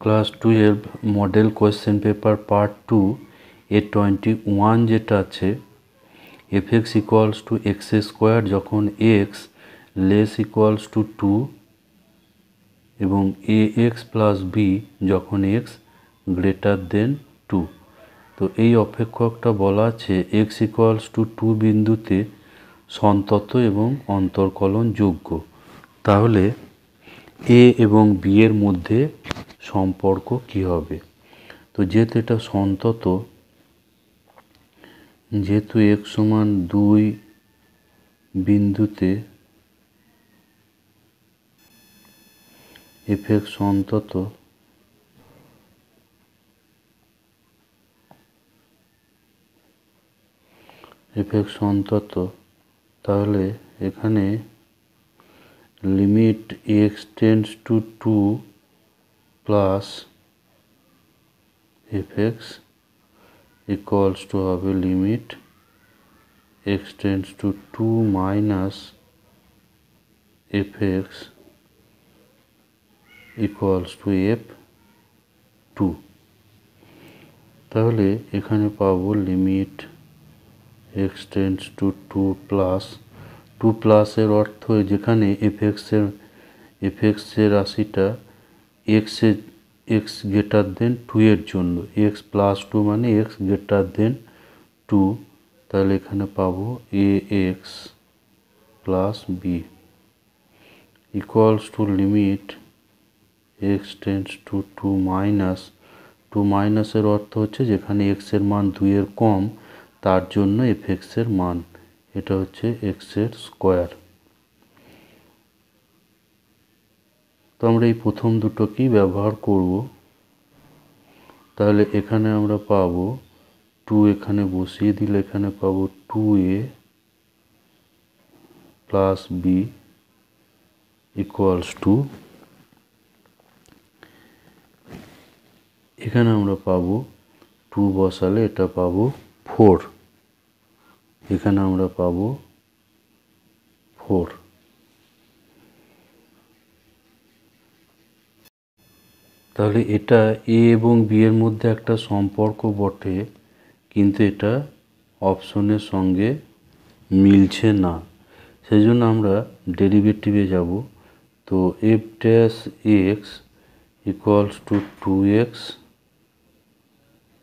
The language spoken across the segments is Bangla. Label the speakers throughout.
Speaker 1: Class 12 model question paper part 2 এর 21 যেটা আছে fx equals two x square যখন এক্স লেস ইকুয়ালস টু 2 এবং ax প্লাস বি যখন এক্স গ্রেটার দেন 2। তো এই অপেক্ষকটা বলা আছে এক্স ইকুয়ালস টু 2 বিন্দুতে সন্তত এবং অন্তর্কলন যোগ্য। তাহলে এ এবং বি এর মধ্যে সম্পর্ক কি হবে? তো যেহেতু এটা সন্তত, যেহেতু x সমান 2 বিন্দুতে fx সন্তত, তাহলে এখানে limit x tends to 2 plus fx equals to হবে limit x tends to 2 minus fx equals to f2। তাহলে এখানে পাবো limit x tends to 2 plus 2 প্লাসের অর্থ যেখানে fx এর রাশিটা x গ্রেটার দেন 2 এর জন্য, x প্লাস 2 মানে x গ্রেটার দেন 2। তাহলে এখানে পাবো ax plus b equals to limit x tends to 2 minus 2 মাইনাসের অর্থ হচ্ছে যেখানে x এর মান 2 এর কম তার জন্য fx এর মান, এটা হচ্ছে x এর স্কোয়ার। তো আমরা এই প্রথম দুটোকেই ব্যবহার করব। তাহলে এখানে আমরা পাবো 2, এখানে বসিয়ে দিলে এখানে পাবো 2a plus b equals to, এখানে আমরা পাবো 2 বসালে এটা পাবো 4, এখানে আমরা পাবো 4। তাহলে এটা এ এবং বি এর মধ্যে একটা সম্পর্ক বটে, কিন্তু এটা অপশনের সঙ্গে মিলছে না, সেই জন্য আমরা ডেরিভেটিভে যাব। তো F dash x equals to 2x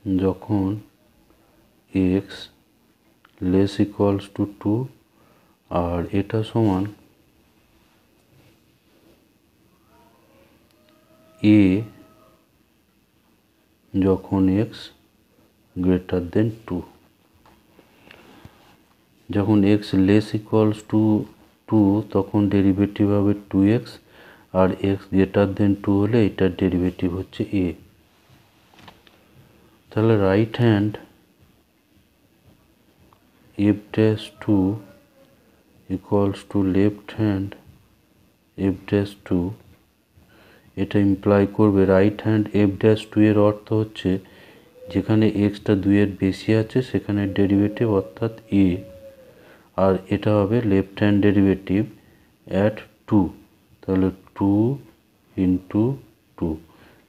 Speaker 1: যখন এক্স লেস ইকুয়ালস টু 2, আর এটা সমান এ যখন এক্স গ্রেটার দেন 2। যখন এক্স লেস ইকুয়ালস টু 2 তখন ডেরিভেটিভ হবে 2x, আর এক্স গ্রেটার দেন 2 হলে এটার ডেরিভেটিভ হচ্ছে a। তাহলে right hand f dash 2 equals to left hand f dash 2, এটা ইমপ্লাই করবে রাইট হ্যান্ড f ড্যাশ 2 এর অর্থ হচ্ছে যেখানে এক্সটা 2 এর বেশি আছে সেখানে ডেরিভেটিভ অর্থাৎ a, আর এটা হবে লেফট হ্যান্ড ডেরিভেটিভ অ্যাট 2, তাহলে 2 ইন্টু 2।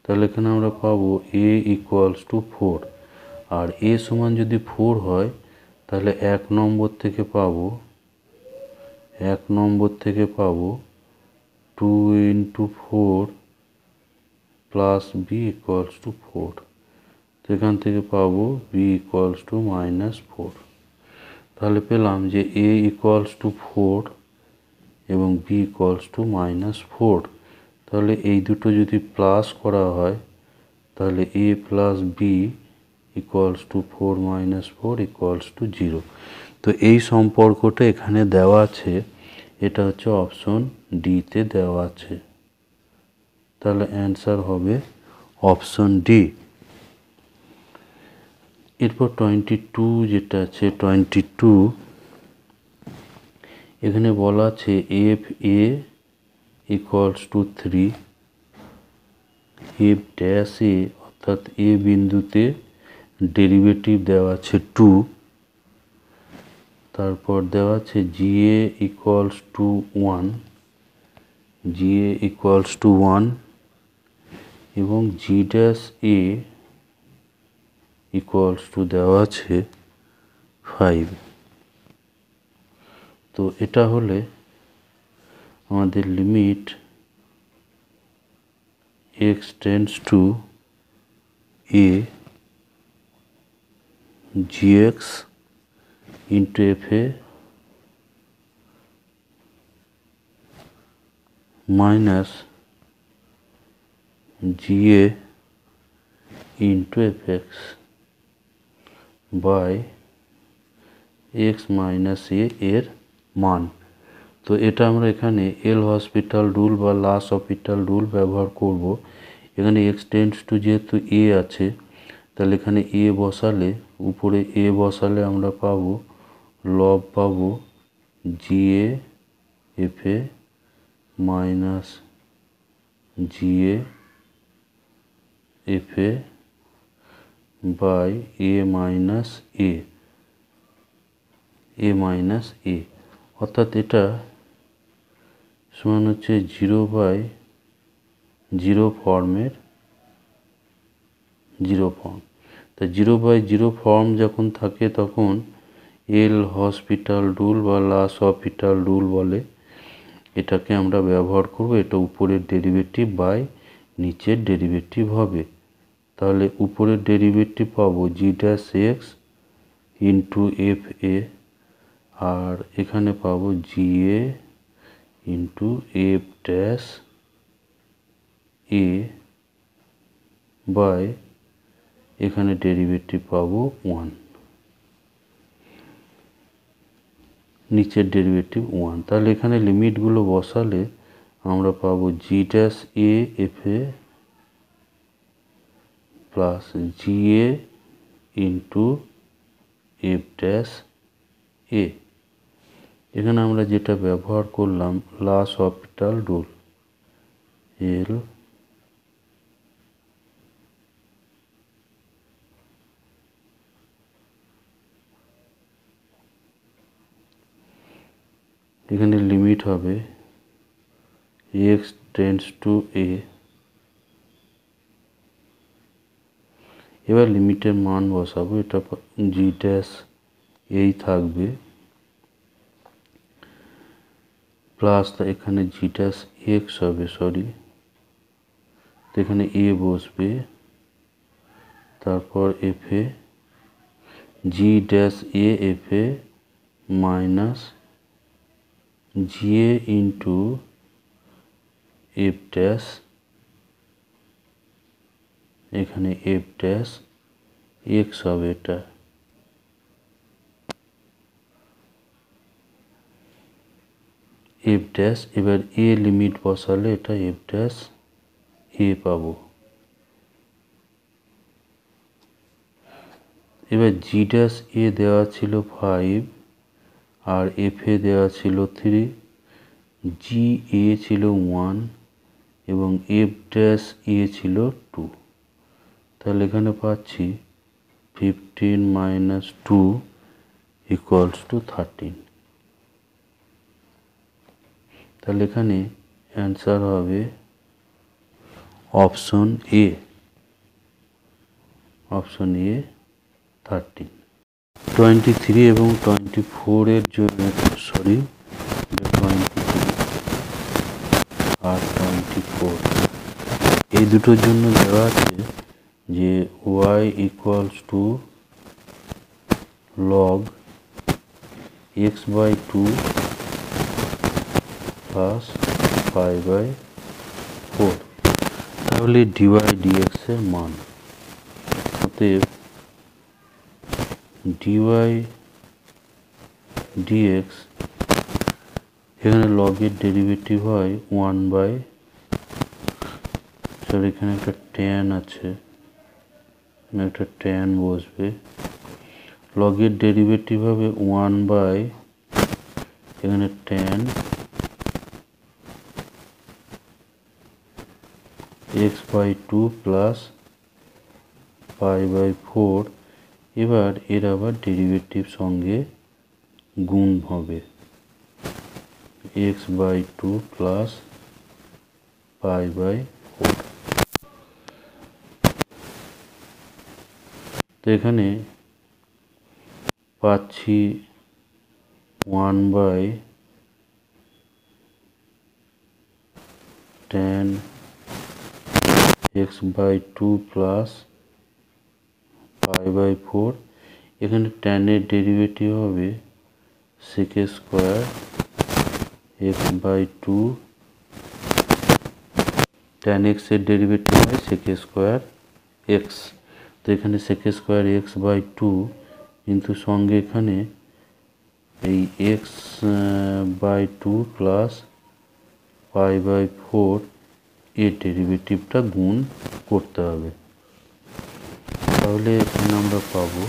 Speaker 1: তাহলে এখানে আমরা পাবো a ইকুয়ালস টু 4, আর a সমান যদি 4 হয় তাহলে 1 নম্বর থেকে পাবো 2 into 4 plus b equals to 4, সেখান থেকে পাবো বি ইকুয়ালস টু -4। তাহলে পেলাম যে a ইকুয়ালস টু 4 এবং b ইকুয়ালস টু -4। তাহলে এই দুটো যদি প্লাস করা হয় তাহলে a plus b equals to 4 -4 equals to 0। তো এই সম্পর্কটা এখানে দেওয়া আছে, এটা হচ্ছে অপশন ডিতে দেওয়া আছে। তাহলে অ্যান্সার হবে অপশন ডি। এরপর 22 যেটা আছে 22, এখানে বলা আছে F A equals to 3, F dash এ অর্থাৎ এ বিন্দুতে ডেরিভেটিভ দেওয়া আছে 2, তারপর দেওয়া আছে জিএ ইকুয়ালস টু 1, এবং জি ড্যাশ এ ইকুয়ালস টু দেওয়া আছে 5। তো এটা হলে আমাদের limit x tends to A gx into fa minus ga into fx by x minus a এর মান। তো এটা আমরা এখানে এল হসপিটাল রুল বা লাস হসপিটাল রুল ব্যবহার করব। এখানে এক্স টেন্ডস টু যেহেতু এ আছে, তাহলে এখানে এ বসালে, উপরে এ বসালে আমরা পাবো লব পাবো G F A minus G F A by A minus A, অর্থাৎ এটা সমান হচ্ছে 0/0 ফর্মের 0 ফর্ম। তা 0/0 ফর্ম যখন থাকে তখন এল হসপিটাল রুল বা লাস হসপিটাল রুল বলে। এটাকে আমরা ব্যবহার করব। এটা উপরের ডেরিভেটিভ বাই নিচের ডেরিভেটিভ হবে। তাহলে উপরের ডেরিভেটিভ পাবো G dash X into F A, আর এখানে পাবো G A into F dash A by এখানে ডেরিভেটিভ পাবো 1, নিচের ডেরিভেটিভ 1। তাহলে এখানে লিমিটগুলো বসালে আমরা পাবো G dash A F A plus G A into F dash A. এখানে আমরা যেটা ব্যবহার করলাম লাস হসপিটাল রুল, এল এখানে লিমিট হবে এক্স টেন্ডস টু এ। এবার লিমিটের মান বসাবো। এটা জি ড্যাশ এই থাকবে প্লাস এখানে জি ড্যাশ এক্স হবে, তো এখানে এ বসবে, তারপর F A G dash A F A minus G A into F dash, এখানে এফ ড্যাশ এক্স হবে এটা, এফ ড্যাশ। এবার এ লিমিট বসালে এটা এফ ড্যাশ এ পাবো। এবার জি ড্যাশ এ দেওয়া ছিল 5 আর এফ এ দেওয়া ছিল 3, জি এ ছিল 1 এবং এফ ড্যাশ এ ছিল 2। তাহলে এখানে পাচ্ছি 15 মাইনাস 2 ইকুয়ালস টু 13। তাহলে এখানে অ্যান্সার হবে অপশন এ, 13। 23 এবং 24 এর জন্য, 23 আর 24 এই দুটোর জন্য দেওয়া আছে যে y equals to log x/2 plus 5/4। তাহলে ডিওয়াই ডিএক্স এর মান, অতএব ডিওয়াই ডিএক্স, এখানে লগের ডেরিভেটিভ হয় 1/, এখানে একটা ট্যান আছে, একটা ট্যান বসবে, লগের ডেরিভেটিভ হবে 1/, এখানে ট্যান x/2 প্লাস 5/4। এবার এর আবার ডেরিভেটিভ সঙ্গে গুণ হবে, x/2 প্লাস 5/4। তো এখানে পাচ্ছি 1/tan x/2 প্লাস π/4। এখানে tan এর ডেরিভেটিভ হবে sec square x/2, tan x এর ডেরিভেটিভ হয় sec স্কোয়ার x। তো এখানে sec স্কোয়ার x/2, কিন্তু সঙ্গে এখানে এই x/2 প্লাস π/4 এর ডেরিভেটিভটা গুণ করতে হবে। তাহলে এখানে আমরা পাবো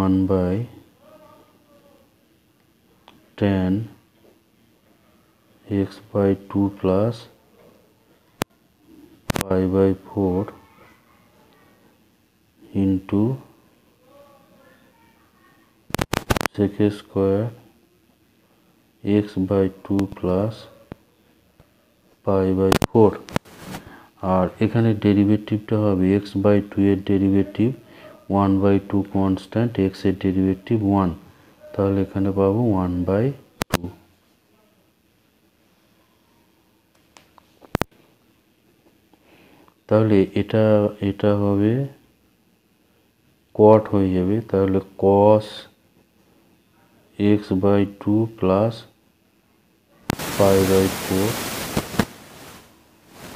Speaker 1: 1/tan x/2 plus π/4 into sec square x/2 plus π/4। আর এখানে ডেরিভেটিভটা হবে x/2 এর ডেরিভেটিভ 1/2 কনস্ট্যান্ট, x এর ডেরিভেটিভ 1। তাহলে এখানে পাবো 1/2। তাহলে এটা হবে কট হয়ে যাবে। তাহলে cos x/2 প্লাস π/4,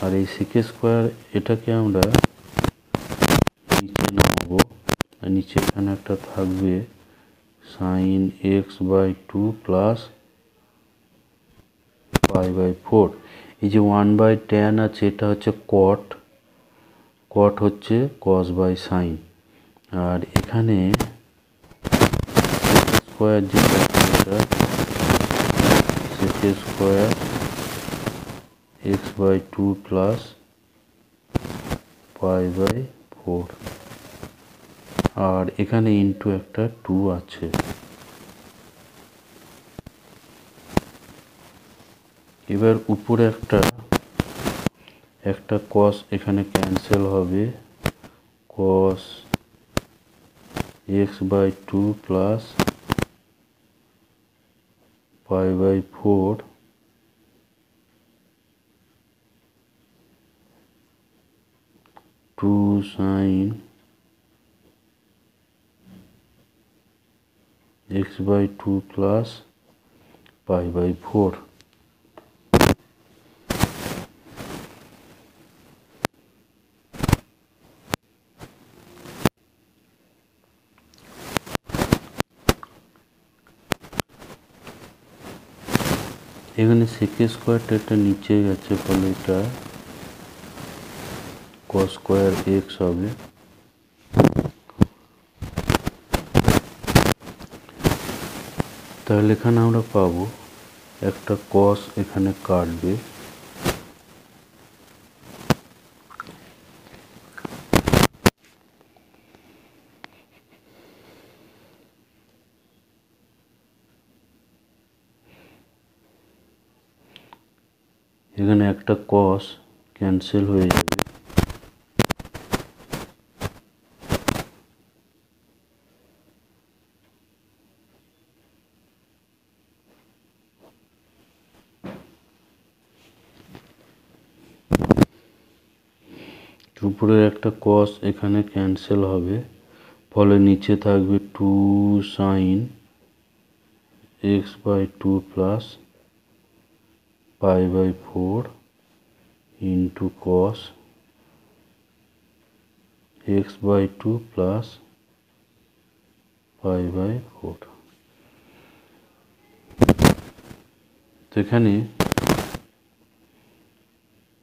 Speaker 1: আর এই sec স্কোয়ার এটাকে আমরা নিচে নামাবো। আর নিচে এখানে একটা থাকবে sin x/2 প্লাস π/4। এই যে 1/tan আছে, এটা হচ্ছে cot হচ্ছে cos/sin। আর এখানে স্কোয়ার যেটা sec স্কোয়ার x/2 প্লাস π/4, আর এখানে ইন্টু একটা 2 আছে। এবার উপরে একটা cos এখানে ক্যান্সেল হবে, cos x/2 plus π/4 2 sin x/2 plus π/4। এখানে sec স্কোয়ারটা একটা নিচে গেছে, ফলে এটা cos স্কোয়ার x হবে। তাহলে এখানে আমরা পাবো একটা cos এখানে কাটবে, এখানে একটা cos ক্যান্সেল হয়ে যাবে। উপরের একটা cos এখানে ক্যান্সেল হবে, ফলে নিচে থাকবে 2 sin x/2 plus π/4 into cos x/2 plus π/4। তো এখানে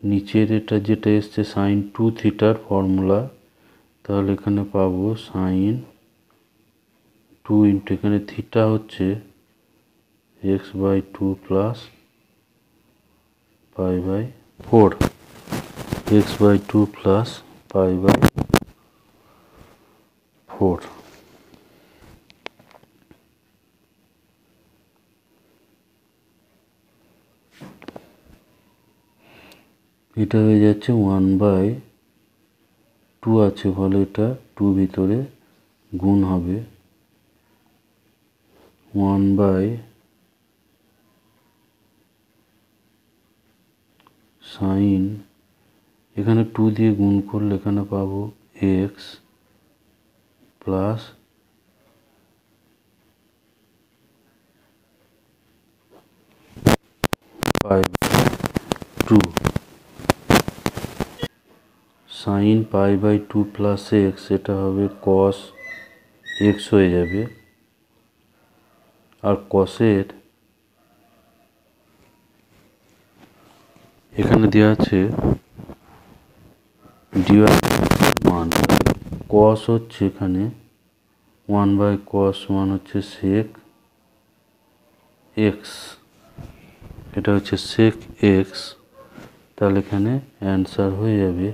Speaker 1: নিচের এটা যেটা এসছে sin 2 থিটার ফর্মুলা, তাহলে এখানে পাবো sin 2 ইন্টু এখানে থিটা হচ্ছে x/2 প্লাস π/4, x/2 প্লাস π/4। এটা হয়ে যাচ্ছে 1/2 টু আছে ফলে এটা টু ভিতরে গুণ হবে 1 sin, এখানে টু দিয়ে গুণ করলে এখানে পাবো x plus pi two, sine pi by two plus x, এটা হবে কস এক্স হয়ে যাবে। আর কসের এখানে দেওয়া আছে ডিওয়াই মান, কস হচ্ছে এখানে 1/cos 1 হচ্ছে সেক এক্স, এটা হচ্ছে সেক এক্স। তাহলে এখানে অ্যান্সার হয়ে যাবে,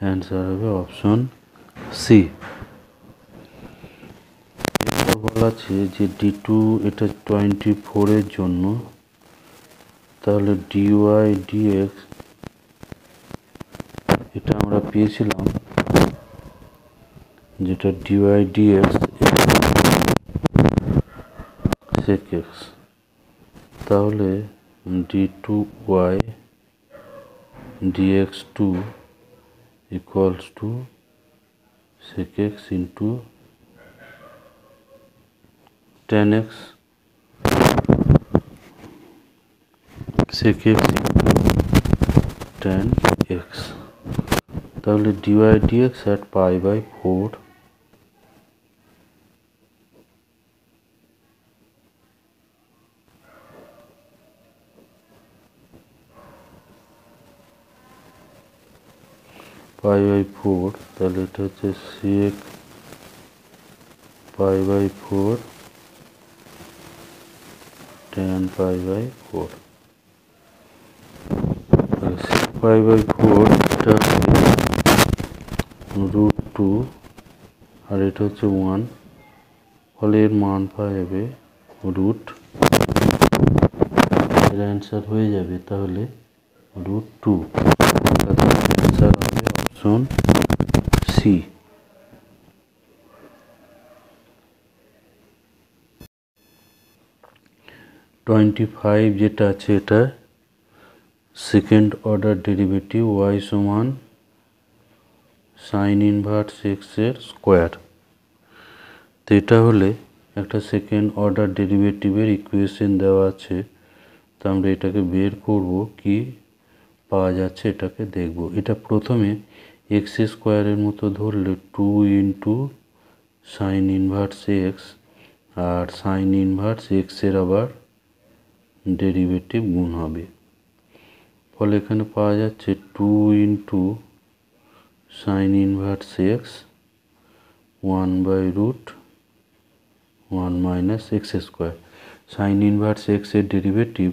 Speaker 1: অ্যান্সার হবে অপশন সি। এরপর বলা আছে যে D2 এটা 24 জন্য, তাহলে ডিওয়াই ডিএক্স এটা আমরা পেয়েছিলাম যেটা ডিওয়াই ডিএক্স সেক এক্স, তাহলে D2y dx2 equals to sec x into tan x, sec x into tan x, তাহলে dy dx at pi/4 pi/4, তাহলে এটা হচ্ছে sec pi/4 tan pi/4, sec pi/4 এটা √2 আর এটা হচ্ছে 1, ফলে এর মান পাওয়া যাবে √, এর অ্যান্সার হয়ে যাবে তাহলে √2, অ্যান্সার হবে অপশন সি। 25 যেটা আছে এটা সেকেন্ড অর্ডার ডেরিভেটিভ y সমান সাইন ইনভার্স এক্স এর স্কোয়ার, তো এটা হলে একটা সেকেন্ড অর্ডার ডেরিভেটিভের ইকুয়েশন দেওয়া আছে, তো আমরা এটাকে বের করব, কি পাওয়া যাচ্ছে এটাকে দেখব। এটা প্রথমে এক্স স্কোয়ারের মতো ধরলে 2 ইন্টু সাইন ইনভার্স এক্স, আর সাইন ইনভার্স এক্সের আবার ডেরিভেটিভ গুণ হবে, ফলে এখানে পাওয়া যাচ্ছে 2 into sign inverse x 1/√1 minus x square, sign inverse এক্সের ডেরিভেটিভ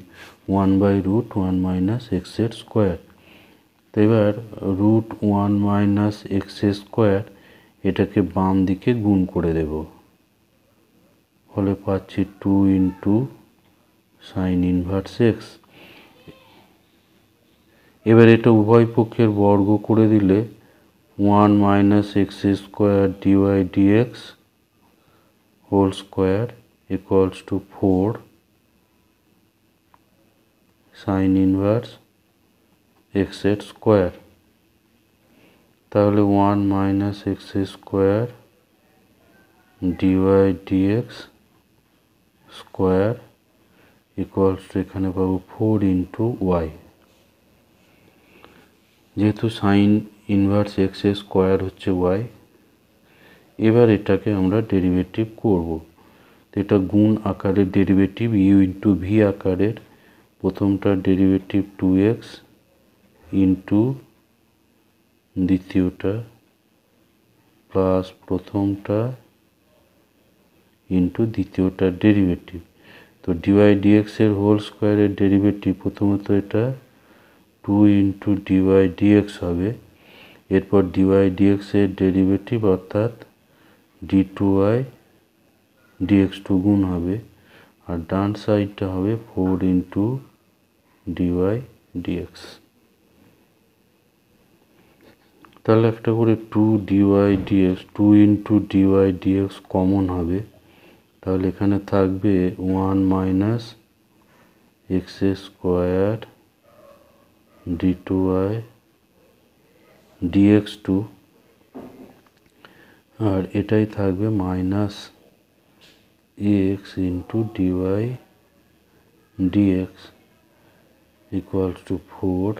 Speaker 1: 1/√1 মাইনাস এক্সের স্কোয়ার। তো এবার √1 মাইনাস এক্স স্কোয়ার এটাকে বাম দিকে গুণ করে দেব, ফলে পাচ্ছি 2 ইন্টু সাইন ইনভার্স এক্স। এবার এটা উভয় পক্ষের বর্গ করে দিলে 1 minus x square dy dx whole square equals to 4 sine inverse এক্সের স্কোয়ার, তাহলে 1 minus x square dy dx square equals to এখানে পাবো 4 ইন্টু ওয়াই, যেহেতু সাইন ইনভার্স এক্স স্কোয়ার হচ্ছে ওয়াই। এবার এটাকে আমরা ডেরিভেটিভ করব, তো এটা গুণ আকারের ডেরিভেটিভ ইউ ইন্টু ভি আকারের, প্রথমটার ডেরিভেটিভ 2x ইন্টু দ্বিতীয়টা প্লাস প্রথমটা ইন্টু দ্বিতীয়টার ডেরিভেটিভ, তো ডিওয়াই ডিএক্স এর হোল স্কোয়ারের ডেরিভেটিভ প্রথমত এটা 2 ইন্টু ডিওয়াই ডিএক্স হবে, এরপর ডিওয়াই ডিএক্স এর ডেরিভেটিভ অর্থাৎ d2y dx2 গুণ হবে, আর ডান সাইডটা হবে 4 ইন্টু ডিওয়াই ডিএক্স। তাহলে একটা করে 2 dy dx 2 into dy dx common হবে, তাহলে এখানে থাকবে 1 minus x square d2y dx2, আর এটাই থাকবে minus x into dy dx equals to 4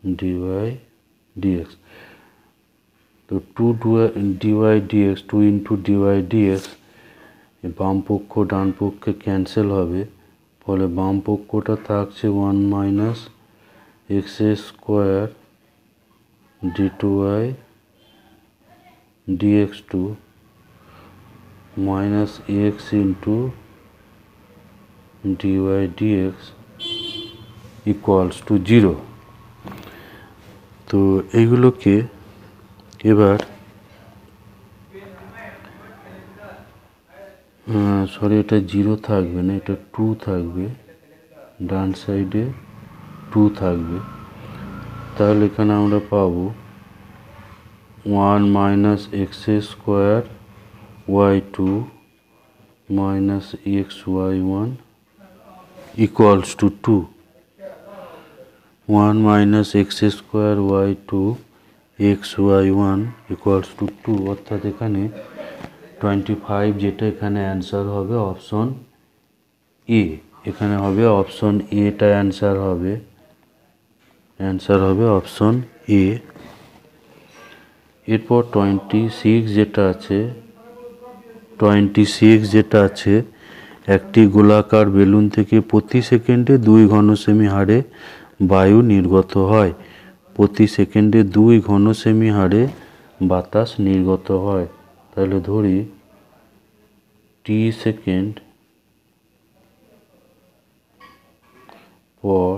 Speaker 1: dy dx। তো 2 dy dx 2 into dy dx বাম পক্ষ ডান পক্ষে ক্যান্সেল হবে, ফলে বাম পক্ষটা থাকছে 1 minus x square d2y dx2 minus x into dy dx equals to 0। তো এইগুলোকে এবার সরি, এটা 0 থাকবে না, এটা 2 থাকবে, ডান সাইডে 2 থাকবে। তাহলে এখানে আমরা পাবো 1 minus x square y2 minus x y1 equals to 2। 1 minus x square y2 x y1 equals to 2, অর্থাৎ এখানে 25, যেটা এখানে অ্যান্সার হবে অপশন এ। এখানে হবে অপশন এটা অ্যান্সার হবে অপশন এ। এরপর 26 যেটা আছে, একটি গোলাকার বেলুন থেকে প্রতি সেকেন্ডে 2 ঘনসেমি হারে বায়ু নির্গত হয়। প্রতি সেকেন্ডে 2 ঘনসেমি হারে বাতাস নির্গত হয়। তাহলে ধরি টি সেকেন্ড পর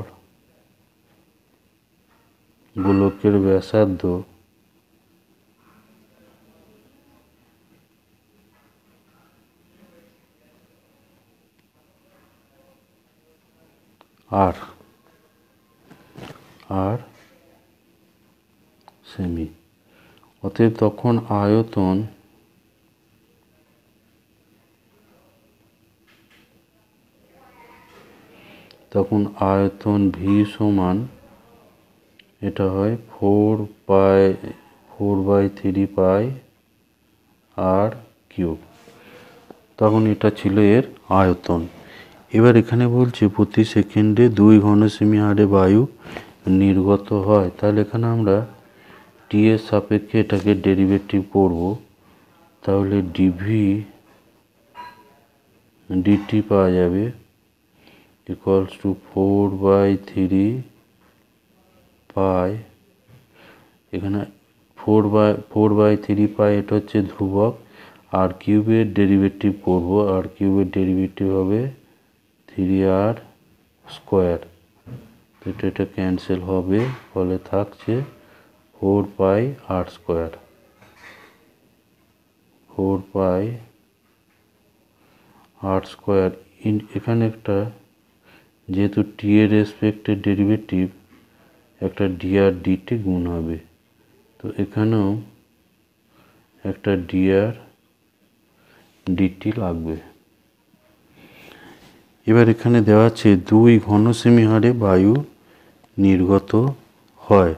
Speaker 1: গোলকের ব্যাসার্ধ আর সেমি, অতএব তখন আয়তন ভি সমান, এটা হয় 4/3 পাই আর কিউব। তখন এটা ছিল এর আয়তন। এবার এখানে বলছে প্রতি সেকেন্ডে 2 ঘনসেমি হারে বায়ু নির্গত হয়। তাহলে এখানে আমরা টি এর সাপেক্ষে এটাকে ডেরিভেটিভ করব। তাহলে ডিভি ডিটি পাওয়া যাবে ইকুয়ালস টু 4/3 পাই, এখানে 4/3 পাই, এটা হচ্ছে ধ্রুবক। আর কিউবের ডেরিভেটিভ করব, আর কিউবের ডেরিভেটিভ হবে 3r স্কোয়ার। এটা ক্যান্সেল হবে, ফলে থাকছে 4 pi R square. 4 pi R square এখানে একটা, যেহেতু টি এর রেসপেক্টের ডেরিভেটিভ, একটা ডিআর ডিটি গুণ হবে। তো এখানেও একটা ডিআর ডিটি লাগবে। এবার এখানে দেওয়া আছে 2 ঘনসেমি হারে বায়ু নির্গত হয়।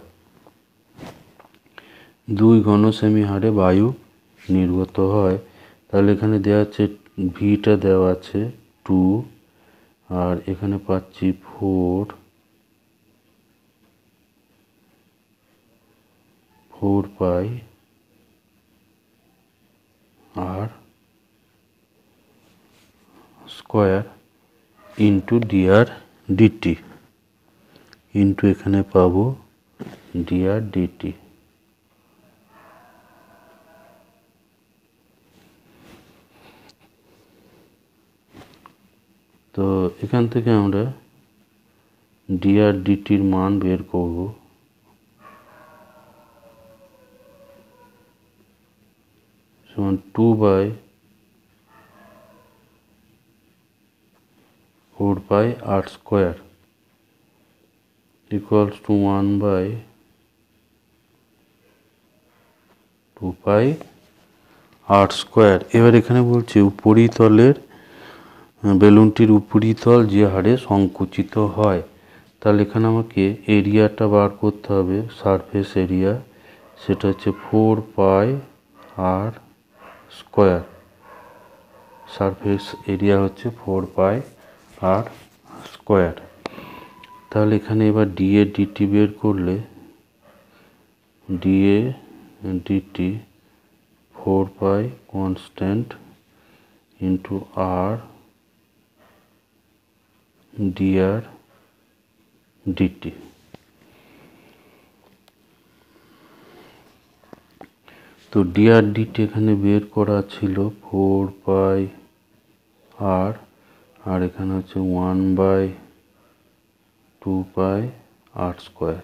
Speaker 1: 2 ঘনসেমি হারে বায়ু নির্গত হয়। তাহলে এখানে দেওয়া আছে ভিটা দেওয়া আছে 2, আর এখানে পাচ্ছি 4 pi R square into DR DT, into এখানে পাবো ডিআর ডিটি। তো এখান থেকে আমরা ডিআর ডিটির মান বের করব। সমান 2/4 পাই R square equals two 1/4 2πr²। এবার এখানে বলছে উপরিতলের বেলুনটির উপরিতল যে হারে সংকুচিত হয়, তাহলে এখানে আমাকে এরিয়াটা বার করতে হবে, সারফেস এরিয়া, সেটা হচ্ছে 4πr²। সারফেস এরিয়া হচ্ছে 4πr²। তাহলে এখানে এবার ডিএ ডিটি বের করলে ডিএ ডিটি 4π কনস্ট্যান্ট ইন্টু আর ডিআর ডিটি। তো ডিআর ডিটি এখানে বের করা ছিল 4πr, আর এখানে হচ্ছে 1/2πr²।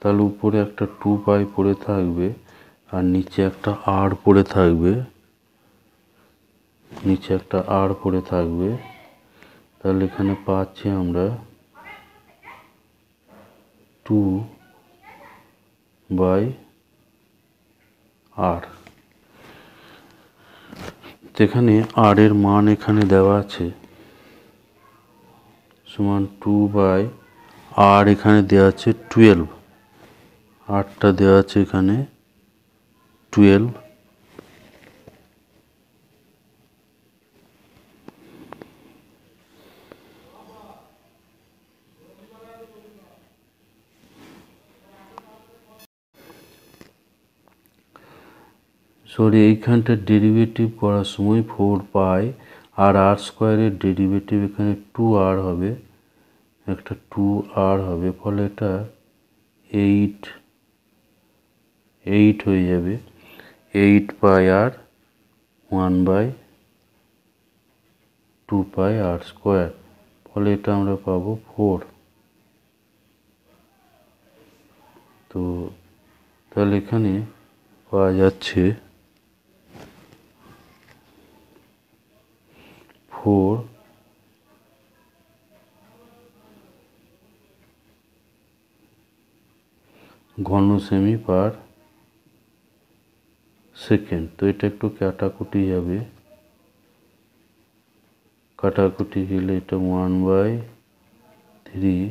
Speaker 1: তাহলে উপরে একটা 2π পড়ে থাকবে আর নিচে একটা আর পড়ে থাকবে, তাহলে এখানে পাচ্ছি আমরা 2/r। এখানে আর এর মান এখানে দেওয়া আছে সমান 2/r, এখানে দেওয়া আছে 12, আরটা দেওয়া আছে এখানে 12। এইখানটার ডেরিভেটিভ করার সময় 4π আর r² ডেরিভেটিভ এখানে 2r হবে, একটা 2r হবে, ফলে এটা 8 হয়ে যাবে। 8πr 1/2πr², ফলে এটা আমরা পাবো 4। তো তাহলে এখানে পাওয়া যাচ্ছে 4 ঘনসেমি পার সেকেন্ড। তো এটা একটু কাটাকুটি যাবে, কাটাকুটি গেলে এটা 1/3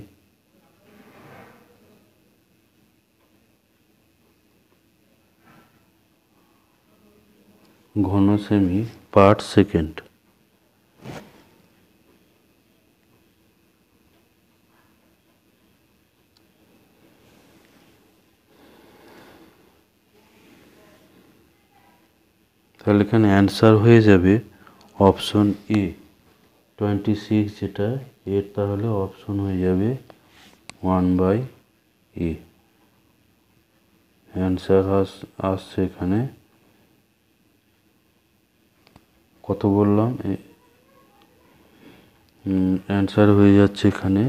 Speaker 1: ঘনসেমি পার সেকেন্ড। তাহলে এখানে অ্যান্সার হয়ে যাবে অপশন এ 26, যেটা এর তাহলে অপশন হয়ে যাবে 1/a। অ্যান্সার আসছে এখানে কত বললাম, অ্যান্সার হয়ে যাচ্ছে এখানে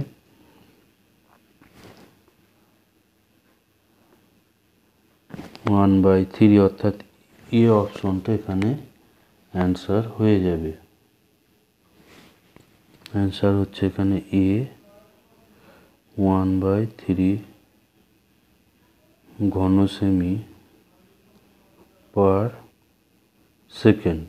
Speaker 1: 1/3, অর্থাৎ এ অপশনটা এখানে অ্যান্সার হয়ে যাবে। অ্যান্সার হচ্ছে এখানে এ 1/3 ঘনসেমি পার সেকেন্ড।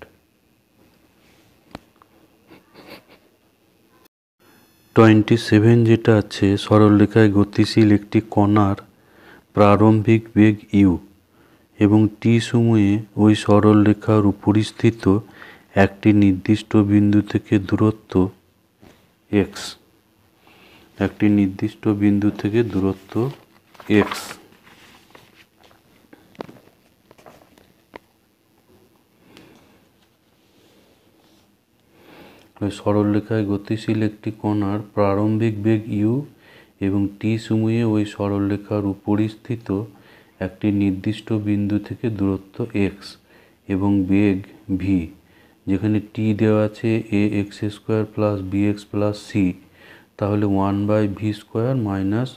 Speaker 1: 27 যেটা আছে, সরলরেখায় গতিশীল একটি কণার প্রারম্ভিক বেগ ইউ এবং টি সময়ে ওই সরলরেখার উপরিস্থিত একটি নির্দিষ্ট বিন্দু থেকে দূরত্ব এক্স, একটি নির্দিষ্ট বিন্দু থেকে দূরত্ব এক্স। সরলরেখায় গতিশীল একটি কণার প্রারম্ভিক বেগ ইউ এবং টি সময়ে ওই সরলরেখার উপরিস্থিত একটি নির্দিষ্ট বিন্দু থেকে দূরত্ব এক্স এবং বেগ ভি, যেখানে টি দেওয়া আছে A X square plus B X plus C, তাহলে 1/v² মাইনাস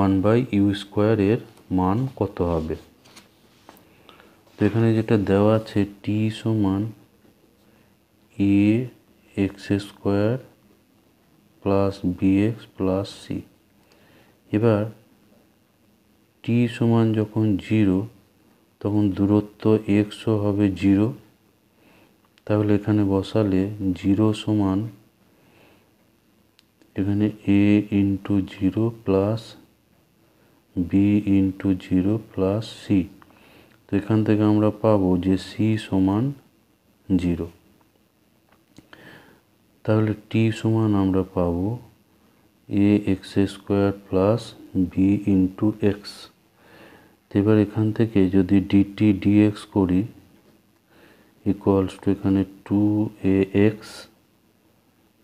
Speaker 1: 1/u² এর মান কত হবে? তো এখানে যেটা দেওয়া আছে টি সমান A X square plus B X plus C. এবার টি সমান যখন 0, তখন দূরত্ব এক্সও হবে 0। তাহলে এখানে বসালে 0 সমান এখানে a into 0 plus b into 0 plus c। তো এখান থেকে আমরা পাবো যে c সমান 0। তাহলে t সমান আমরা পাবো a x square plus b into x. এবার এখান থেকে যদি dt dx করি ইকুয়ালস টু এখানে 2ax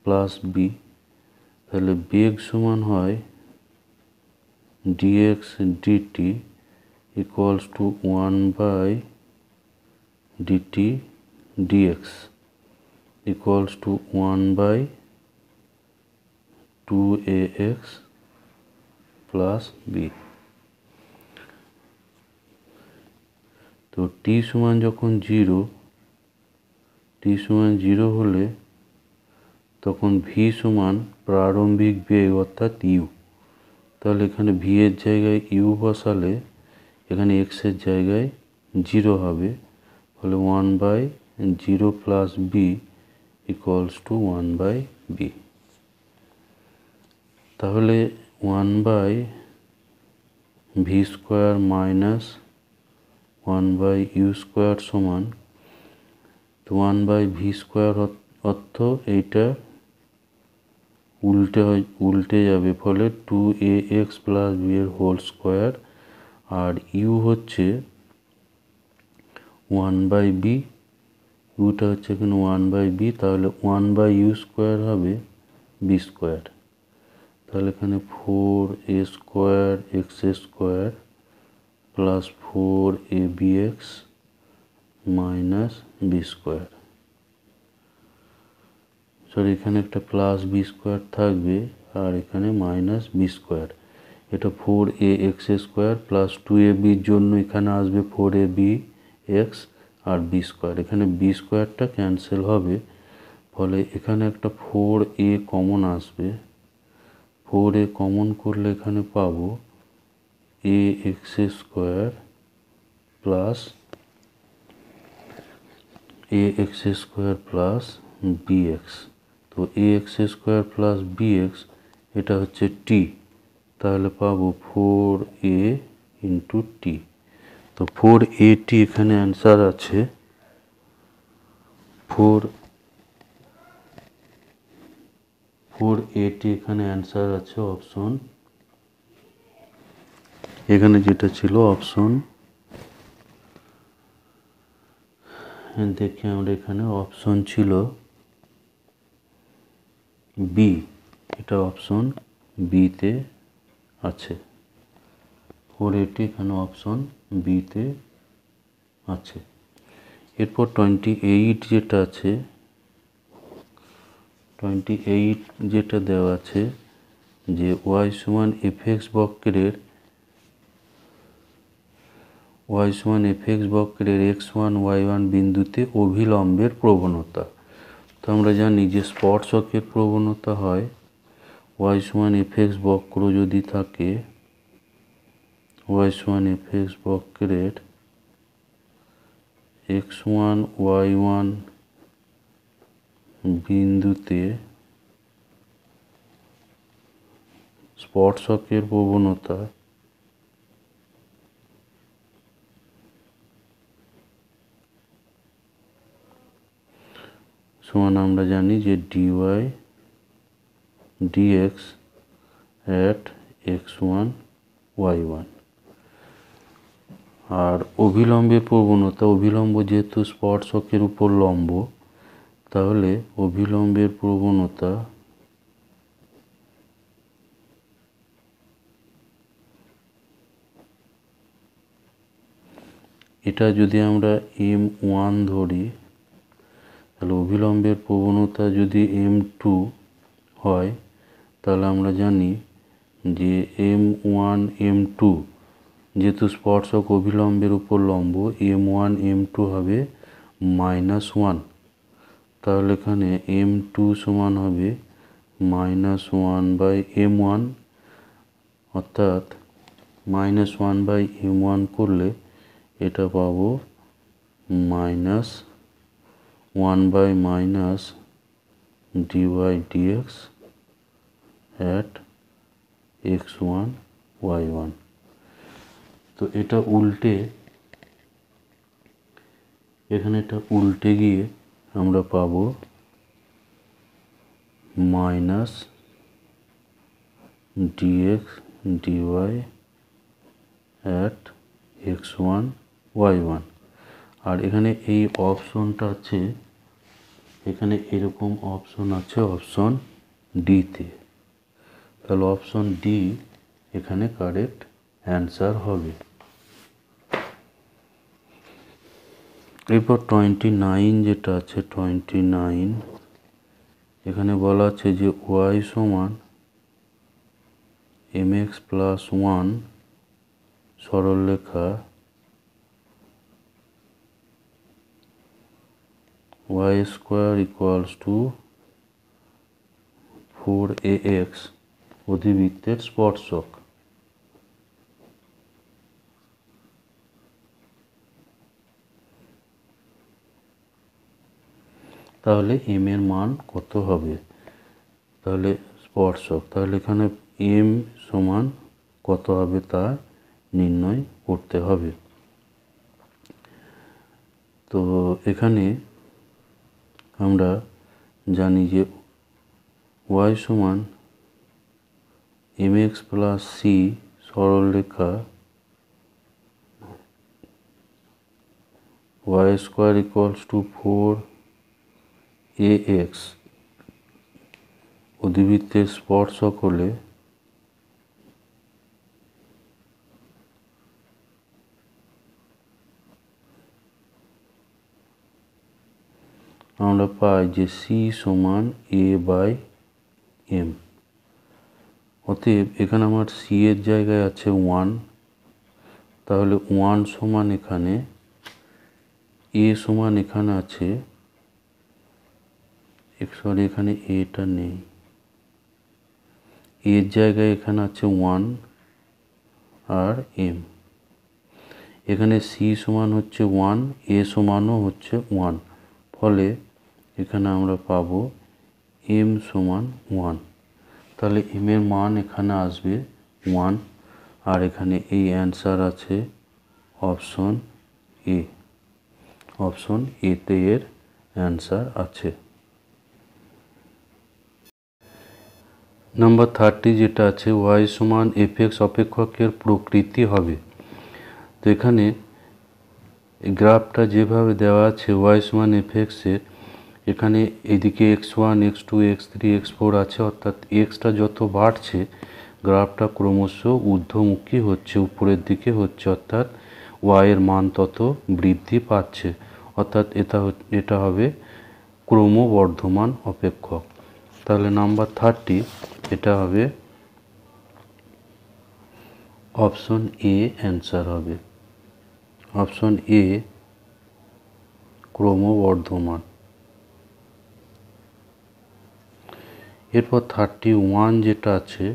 Speaker 1: প্লাস b, তাহলে বেগ সমান হয় dx dt equals to 1/dt dx equals to 1/2ax plus b। তো t সমান যখন 0 হলে তখন v সমান প্রারম্ভিক বেগ অর্থাৎ u। তাহলে এখানে v এর জায়গায় u বসালে এখানে x এর জায়গায় 0 হবে, ফলে 1/0 plus b equals to 1/b। তাহলে 1/v square minus 1/u square সমান 1/v স্কোয়ার অর্থ এইটা উল্টে যাবে, ফলে 2ax প্লাস b এর হোল স্কোয়ার। আর u হচ্ছে 1/b, ইউটা হচ্ছে এখানে 1/b, তাহলে 1/u স্কোয়ার হবে b স্কোয়ার। তাহলে এখানে 4a square x square plus 4abx minus b square. Sorry, এখানে একটা প্লাস b স্কোয়ার থাকবে আর এখানে মাইনাস b স্কোয়ার। এটা 4ax স্কোয়ার প্লাস 2ab এর জন্য এখানে আসবে 4abx আর b স্কোয়ার। এখানে b স্কোয়ারটা ক্যান্সেল হবে, ফলে এখানে একটা 4a কমন আসবে। 4a কমন করলে এখানে পাবো ax স্কোয়ার প্লাস bx। তো ax স্কোয়ার প্লাস bx এটা হচ্ছে t, তাহলে পাবো 4a ইন্টু t। তো 4at এখানে অ্যান্সার আছে 4at এখানে অ্যান্সার আছে অপশন, এখানে যেটা ছিল অপশন দেখি আমরা, এখানে অপশন ছিল বি, এটা অপশন বিতে আছে। 480 এখানে অপশন বিতে আছে। এরপর 28 যেটা আছে, 28 যেটা দেওয়া আছে যে y সমান fx বক্রের x1 y1 বিন্দুতে অভিলম্বের প্রবণতা। তো আমরা জানি যে স্পর্শকের প্রবণতা হয় y সমান fx বক্র যদি থাকে, y সমান fx বক্রের x1 y1 বিন্দুতে স্পর্শকের প্রবণতা সমান আমরা জানি যে dy dx at x1 y1। আর অভিলম্বের প্রবণতা, অভিলম্ব যেহেতু স্পর্শকের উপর লম্ব, তাহলে অভিলম্বের প্রবণতা এটা যদি আমরা m1 ধরি, তাহলে অভিলম্বের প্রবণতা যদি m2 হয়, তাহলে আমরা জানি যে m1 m2 যেহেতু স্পর্শক অভিলম্বের উপর লম্ব, m1 m2 হবে -1। তাহলে এখানে m2 সমান হবে -1/m1, অর্থাৎ -1/m1 করলে এটা পাবো minus 1 / minus dy dx at x1 y1। তো এটা উল্টে এখানে এটা উল্টে গিয়ে আমরা পাবো minus dx dy at x1 y1। আর এখানে এই অপশনটা আছে, এখানে এরকম অপশন আছে অপশন ডিতে, তাহলে অপশন ডি এখানে কারেক্ট অ্যান্সার হবে। এরপর 29 যেটা আছে 29, এখানে বলা আছে যে y সমান mx প্লাস 1 সরলরেখা y square equals two 4ax অধিবৃত্তের স্পর্শক। তাহলে m এর মান কত হবে, তাহলে স্পর্শক, তাহলে এখানে m সমান কত হবে তা নির্ণয় করতে হবে। তো এখানে আমরা জানি যে y সমান mx প্লাস c সরলরেখা y square equals two 4ax অধিবৃত্তের স্পর্শক হলে আমরা পাই যে c সমান a/m। অতএব এখানে আমার c এর জায়গায় আছে 1, তাহলে 1 সমান এখানে a সমান এখানে আছে, সরি এখানে এটা নেই, এর জায়গায় এখানে আছে 1 আর m, এখানে c সমান হচ্ছে 1, a সমানও হচ্ছে 1, ফলে এখানে আমরা পাবো m সমান 1। তাহলে m এর মান এখানে আসবে 1, আর এখানে এই অ্যান্সার আছে অপশন এ, অপশন এতে এর অ্যান্সার আছে। নাম্বার 30 যেটা আছে y সমান fx অপেক্ষকের প্রকৃতি হবে। তো এখানে গ্রাফটা যেভাবে দেওয়া আছে y সমান fx এর, এখানে এদিকে x1 x2 x3 x4 আছে, অর্থাৎ xটা যত বাড়ছে গ্রাফটা ক্রমশ ঊর্ধ্বমুখী হচ্ছে, উপরের দিকে হচ্ছে, অর্থাৎ y এর মান তত বৃদ্ধি পাচ্ছে, অর্থাৎ এটা হবে ক্রমবর্ধমান অপেক্ষক। তাহলে নাম্বার 30 এটা হবে অপশন এ অ্যান্সার হবে, অপশন এ ক্রমবর্ধমান। এরপর 31 যেটা আছে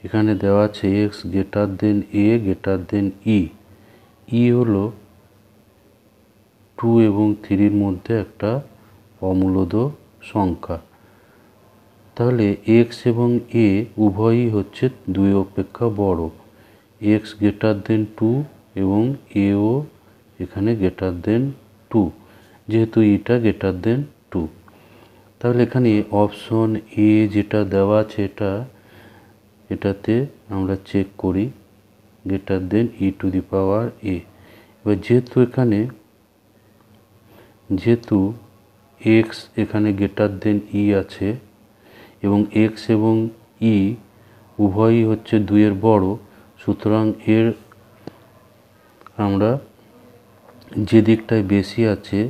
Speaker 1: এখানে দেওয়া আছে x greater than a greater than e, e হলো 2 এবং 3 মধ্যে একটা অমূলদ সংখ্যা, তাহলে x এবং a উভয়ই হচ্ছে 2 অপেক্ষা বড়, x গ্রেটার দেন 2 এবং a ও এখানে গ্রেটার দেন 2, যেহেতু এটা গ্রেটার দেন 2, তাহলে এখানে অপশন এ যেটা দেওয়া আছে এটাতে আমরা চেক করি greater than e two the power a। এবার যেহেতু x এখানে গ্রেটার দেন e আছে এবং x এবং e উভয়ই হচ্ছে 2 এর বড়, সুতরাং এর আমরা যে দিকটায় বেশি আছে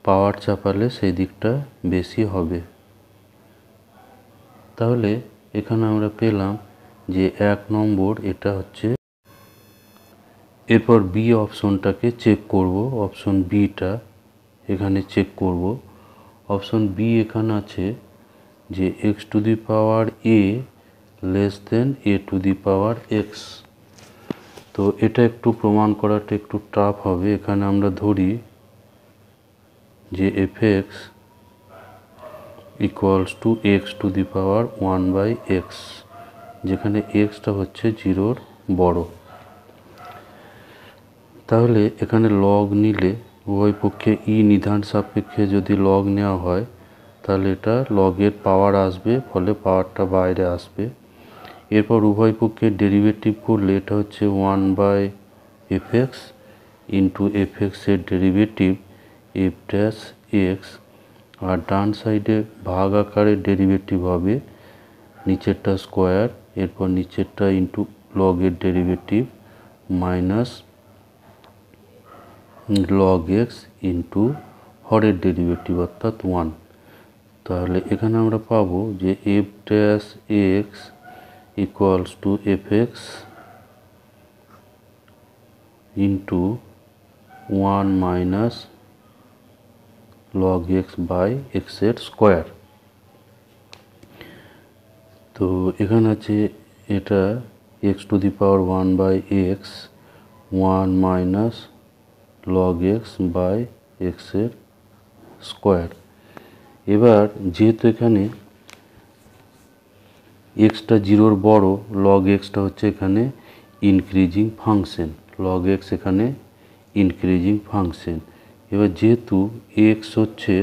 Speaker 1: পাওয়ার চাপালে সেই দিকটা বেশি হবে। তাহলে এখানে আমরা পেলাম যে 1 নম্বর এটা হচ্ছে। এরপর বি অপশনটাকে চেক করব, অপশন বিটা এখানে চেক করব। অপশন বি এখানে আছে যে x to the power a less than a two the power x। তো তো এটা একটু প্রমাণ করাটা একটু টাফ হবে। এখানে আমরা ধরি যে fx equals two x two the power 1/x, যেখানে এক্সটা হচ্ছে 0-র বড়। তাহলে এখানে লগ নিলে উভয় পক্ষে নিধান সাপেক্ষে যদি লগ নেওয়া হয় তাহলে এটা লগের পাওয়ার আসবে, ফলে পাওয়ারটা বাইরে আসবে। এরপর উভয় পক্ষের ডেরিভেটিভ করলে এটা হচ্ছে 1/fx ইন্টু এফএক্সের ডেরিভেটিভ f'(x), আর ডান সাইডে ভাগ আকারে ডেরিভেটিভ হবে নিচেরটা স্কোয়ার, এরপর নিচেরটা ইন্টু লগের derivative minus log x into হরের ডেরিভেটিভ অর্থাৎ 1। তাহলে এখানে আমরা পাবো যে f'(x) equals to fx into 1 minus log x by এক্সের স্কোয়ার। তো এখানে আছে এটা x to the power 1/x, 1 minus log x by এক্সের স্কোয়ার। এবার যেহেতু এখানে এক্সটা 0-র বড়, log xটা হচ্ছে এখানে ইনক্রিজিং ফাংশন, log x এখানে ইনক্রিজিং ফাংশন। এবার যেহেতু x হচ্ছে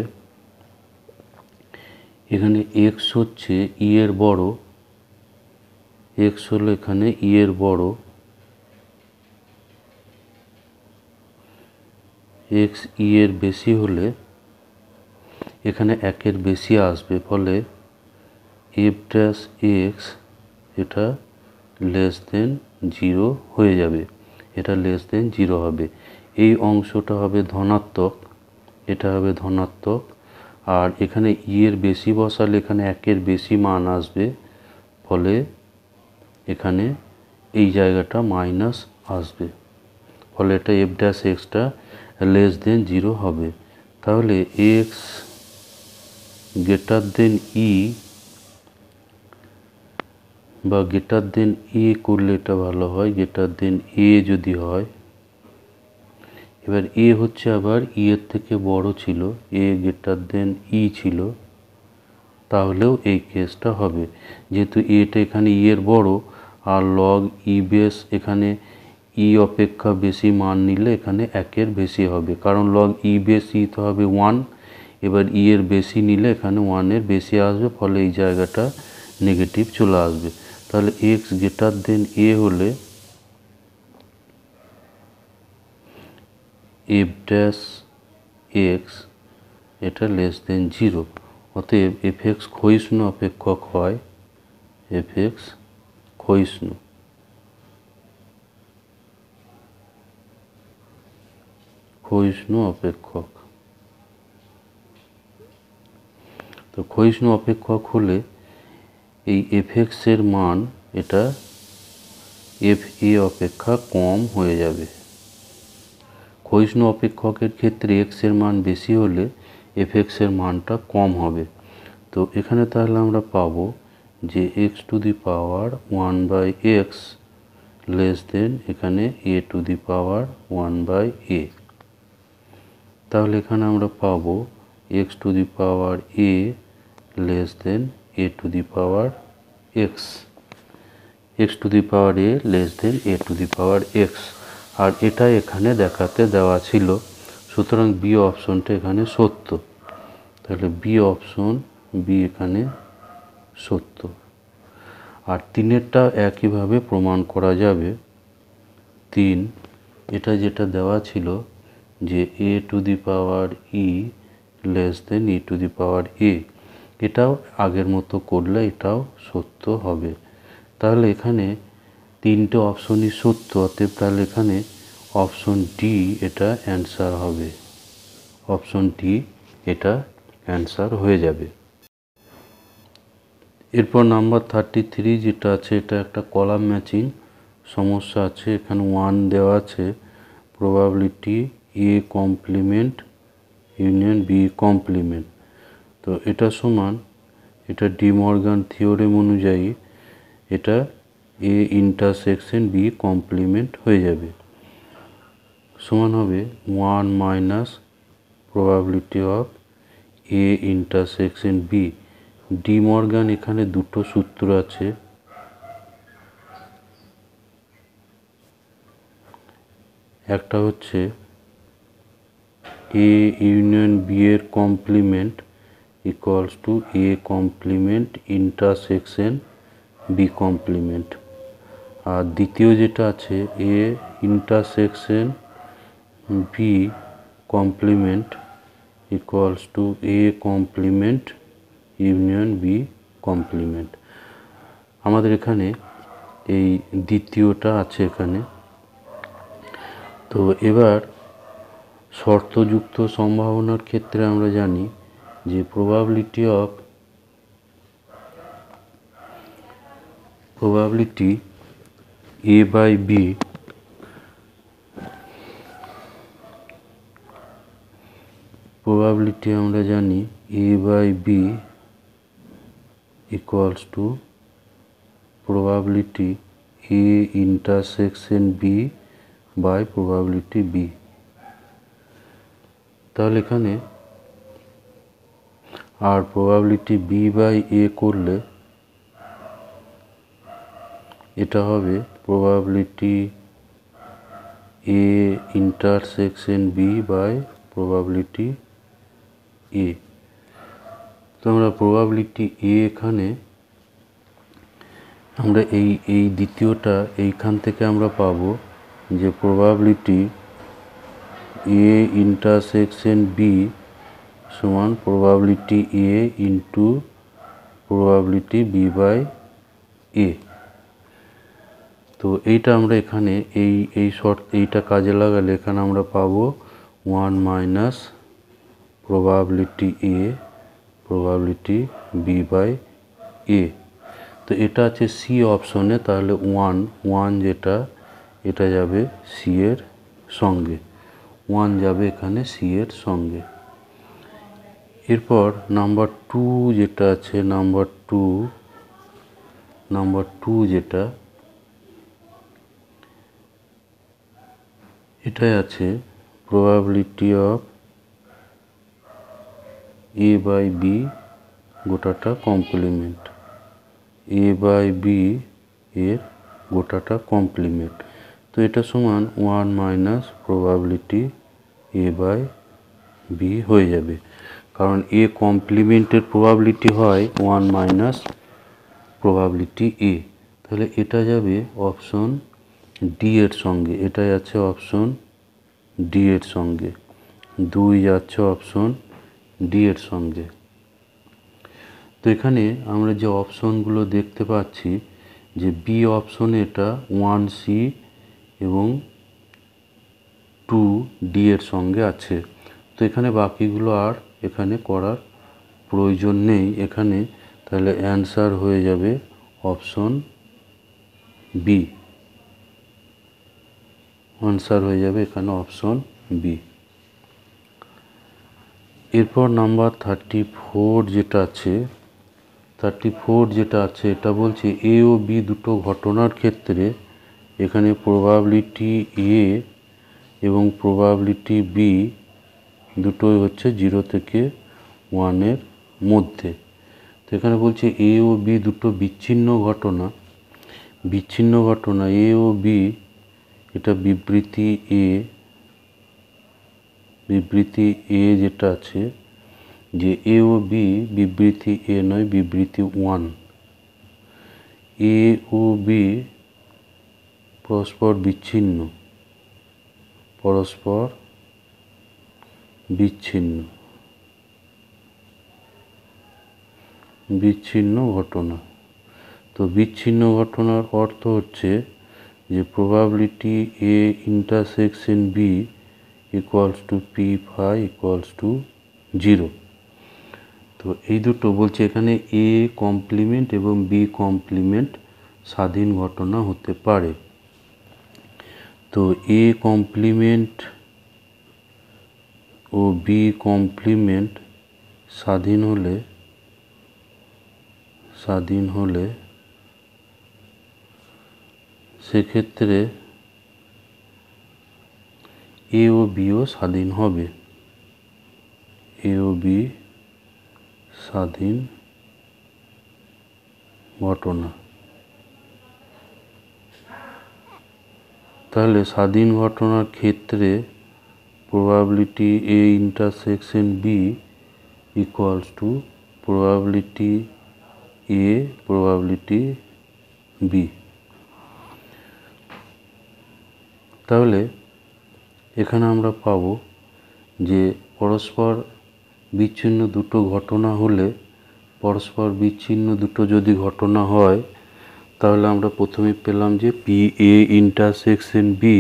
Speaker 1: এখানে x হচ্ছে এর বড়, x হলো এখানে এর বড়, x এর বেশি হলে এখানে 1-এর বেশি আসবে, ফলে f'(x) এটা লেস দেন 0 হয়ে যাবে, এটা লেস দেন 0 হবে। এই অংশটা হবে ধনাত্মক, এটা হবে ধনাত্মক, আর এখানে এর বেশি বসালে এখানে 1-এর বেশি মান আসবে, ফলে এখানে এই জায়গাটা মাইনাস আসবে, ফলে এটা f'(x)টা লেস দেন 0 হবে। তাহলে x গ্রেটার দেন বা গ্রেটার দেন করলে এটা ভালো হয়, গ্রেটার দেন যদি হয়। এবার হচ্ছে আবার এর থেকে বড় ছিল, গ্রেটার দেন ছিল, তাহলেও এই কেসটা হবে। যেহেতু এটা এখানে এর বড়, আর লগ বেস এখানে অপেক্ষা বেশি মান নিলে এখানে 1-এর বেশি হবে, কারণ লগ বেস তো হবে 1, এবার এর বেশি নিলে এখানে 1-এর বেশি আসবে, ফলে এই জায়গাটা নেগেটিভ চলে আসবে। তাহলে x গ্রেটার দেন হলে f'(x) এটা লেস দেন 0, অতএব fx ক্ষয়িষ্ণু অপেক্ষক হয়, fx ক্ষয়িষ্ণু। অপেক্ষক, তো ক্ষয়িষ্ণু অপেক্ষক হলে এই fx এর মান এটা fa অপেক্ষা কম হয়ে যাবে। ক্ষয়িষ্ণু অপেক্ষকের ক্ষেত্রে x এর মান বেশি হলে fx এর মানটা কম হবে। তো এখানে তাহলে আমরা পাবো যে x to the power 1/x less than এখানে a two the power 1/a। তাহলে এখানে আমরা পাবো x to the power a less than a two the power x, x to the power a less than a two the power x, আর এটা এখানে দেখাতে দেওয়া ছিল, সুতরাং বি অপশনটা এখানে সত্য। তাহলে বি অপশন এখানে সত্য। আর 3-এরটা একইভাবে প্রমাণ করা যাবে। 3 এটা যেটা দেওয়া ছিল যে a two the power less than e two the power a, এটাও আগের মতো করলে এটাও সত্য হবে। তাহলে এখানে 3টে অপশনই সত্য, অতএব তাহলে এখানে অপশন ডি এটা অ্যান্সার হবে, অপশন ডি এটা অ্যান্সার হয়ে যাবে। এরপর নাম্বার 33 যেটা আছে, এটা একটা কলাম ম্যাচিং সমস্যা আছে। এখানে 1 দেওয়া আছে, probability a complement union b complement. তো এটা সমান, এটা ডি মর্গান থিওরেম অনুযায়ী এটা এ ইন্টারসেকশন বি কমপ্লিমেন্ট হয়ে যাবে, সমান হবে 1 minus probability of A intersection B. De Morgan এখানে দুটো সূত্র আছে, একটা হচ্ছে এ ইউনিয়ন বি এর complement equals to A complement intersection B complement, আর দ্বিতীয় যেটা আছে A intersection B complement equals to A complement union B complement. আমাদের এখানে এই দ্বিতীয়টা আছে এখানে। তো এবার শর্তযুক্ত সম্ভাবনার ক্ষেত্রে আমরা জানি যে প্রবাবিলিটি এ বাই বি আমরা জানি A by B equals to probability A intersection B by probability B. তাহলে এখানে আর প্রবাবিলিটি বি বাই এ করলে এটা হবে probability A intersection B by probability A. তো আমরা প্রবাবিলিটি এ এখানে আমরা এই দ্বিতীয়টা এইখান থেকে আমরা পাবো যে প্রবাবিলিটি এ ইন্টারসেকশন বি সমান probability A into probability B by A. তো এইটা আমরা এখানে এইটা কাজে লাগালে এখানে আমরা পাবো 1 minus probability A probability B by A. তো এটা আছে সি অপশনে, তাহলে 1 যেটা এটা যাবে সি এর সঙ্গে, 1 যাবে এখানে সি এর সঙ্গে। এরপর নাম্বার 2 যেটা আছে, নাম্বার টু যেটা এটাই আছে probability of A by B গোটাটা কমপ্লিমেন্ট, এ বাই বি এর গোটাটা কমপ্লিমেন্ট। তো এটা সমান 1 minus probability A by B হয়ে যাবে, কারণ এ কমপ্লিমেন্টের প্রবাবিলিটি হয় 1 মাইনাস প্রবাবিলিটি এ। তাহলে এটা যাবে অপশন ডি এর সঙ্গে, এটাই আছে অপশন ডি এর সঙ্গে, 2 যাচ্ছে অপশন ডি এর সঙ্গে। তো এখানে আমরা যে অপশনগুলো দেখতে পাচ্ছি যে বি অপশনে এটা 1C এবং 2D এর সঙ্গে আছে। তো এখানে বাকিগুলো আর এখানে করার প্রয়োজন নেই এখানে, তাহলে অ্যান্সার হয়ে যাবে অপশন বি, আনসার হয়ে যাবে এখানে অপশন বি। এরপর নাম্বার 34 যেটা আছে এটা বলছে এ ও বি দুটো ঘটনার ক্ষেত্রে এখানে প্রবাবিলিটি এ এবং প্রবাবিলিটি বি দুটোই হচ্ছে 0 থেকে 1 এর মধ্যে। তো এখানে বলছে এ ও বি দুটো বিচ্ছিন্ন ঘটনা এ ও বি, এটা বিবৃতি এ যেটা আছে যে এ ও বি বিবৃতি এ নয়, বিবৃতি 1। এ ও বি পরস্পর বিচ্ছিন্ন ঘটনা। তো বিচ্ছিন্ন ঘটনার অর্থ হচ্ছে যে probability A intersection B equals to P phi equals to 0। তো এই দুটো বলছে এখানে এ কমপ্লিমেন্ট এবং বি কমপ্লিমেন্ট স্বাধীন ঘটনা হতে পারে। তো এ কমপ্লিমেন্ট ও বি কমপ্লিমেন্ট স্বাধীন হলে সেক্ষেত্রে এ ও বিও স্বাধীন হবে, এ ও বি স্বাধীন ঘটনা। তাহলে স্বাধীন ঘটনার ক্ষেত্রে probability A intersection B equals to probability A probability B। তাহলে এখানে আমরা পাব যে পরস্পর বিচ্ছিন্ন দুটো ঘটনা হলে, পরস্পর বিচ্ছিন্ন দুটো যদি ঘটনা হয় তাহলে আমরা প্রথমে পেলাম যে পি এ ইন্টারসেকশন বি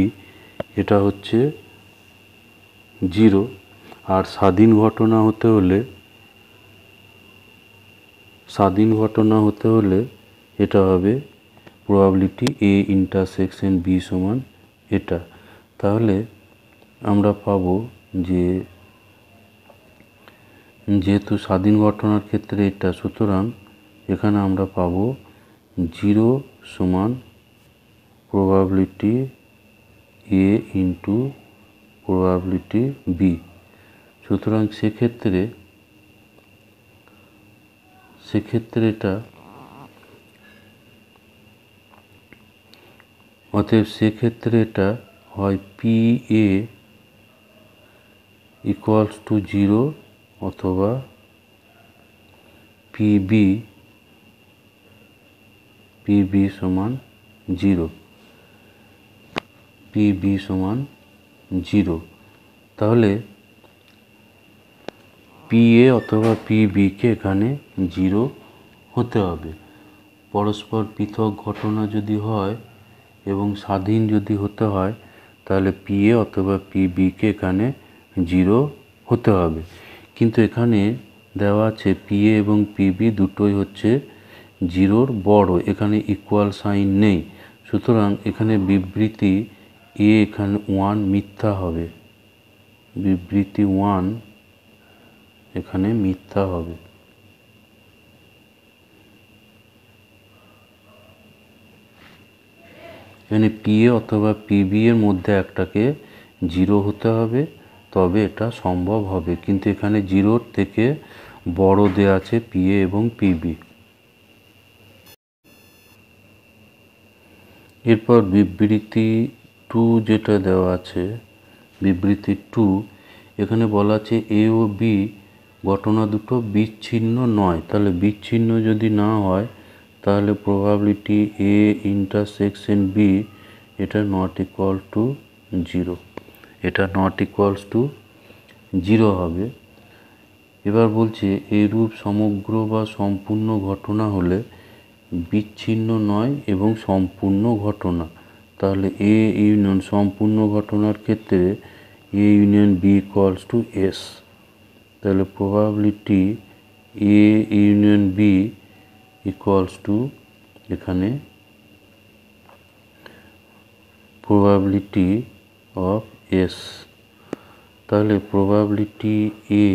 Speaker 1: এটা হচ্ছে 0, আর স্বাধীন ঘটনা হতে হলে এটা হবে প্রবাবিলিটি এ ইন্টারসেকশন বি সমান এটা। তাহলে আমরা পাবো যে যেহেতু স্বাধীন ঘটনার ক্ষেত্রে এটা, সুতরাং এখানে আমরা পাবো 0 সমান probability A into probability B. সুতরাং সেক্ষেত্রে এটা অতএব সেক্ষেত্রে এটা হয় পি এ ইকুয়ালস টু 0 অথবা পিবি সমান 0, পিবি সমান 0। তাহলে পি এ অথবা পিবিকে এখানে 0 হতে হবে। পরস্পর পৃথক ঘটনা যদি হয় এবং স্বাধীন যদি হতে হয় তাহলে পি এ অথবা পিবিকে এখানে 0 হতে হবে। কিন্তু এখানে দেওয়া আছে পি এ এবং পিবি দুটোই হচ্ছে 0-র বড়, এখানে ইকুয়াল সাইন নেই। সুতরাং এখানে বিবৃতি এ এখানে 1 মিথ্যা হবে, বিবৃতি 1 এখানে মিথ্যা হবে। এখানে পি এ অথবা পিবি এর মধ্যে একটাকে 0 হতে হবে, তবে এটা সম্ভব হবে। কিন্তু এখানে 0-র থেকে বড় দেয়া আছে পি এ এবং পিবি। এরপর বিবৃতি 2 যেটা দেওয়া আছে, বিবৃতি 2 এখানে বলা আছে এ ও বি ঘটনা দুটো বিচ্ছিন্ন নয়। তাহলে বিচ্ছিন্ন যদি না হয় তাহলে প্রবাবিলিটি এ ইন্টারসেকশন বি এটা নট ইকুয়াল টু 0, এটা নট ইকুয়ালস টু 0 হবে। এবার বলছে এরূপ সমগ্র বা সম্পূর্ণ ঘটনা হলে বিচ্ছিন্ন নয় এবং সম্পূর্ণ ঘটনা। তাহলে এ ইউনিয়ন সম্পূর্ণ ঘটনার ক্ষেত্রে A union B equals to S. তাহলে probability A union B equals to এখানে প্রবাবিলিটি অফ এস। তাহলে probability A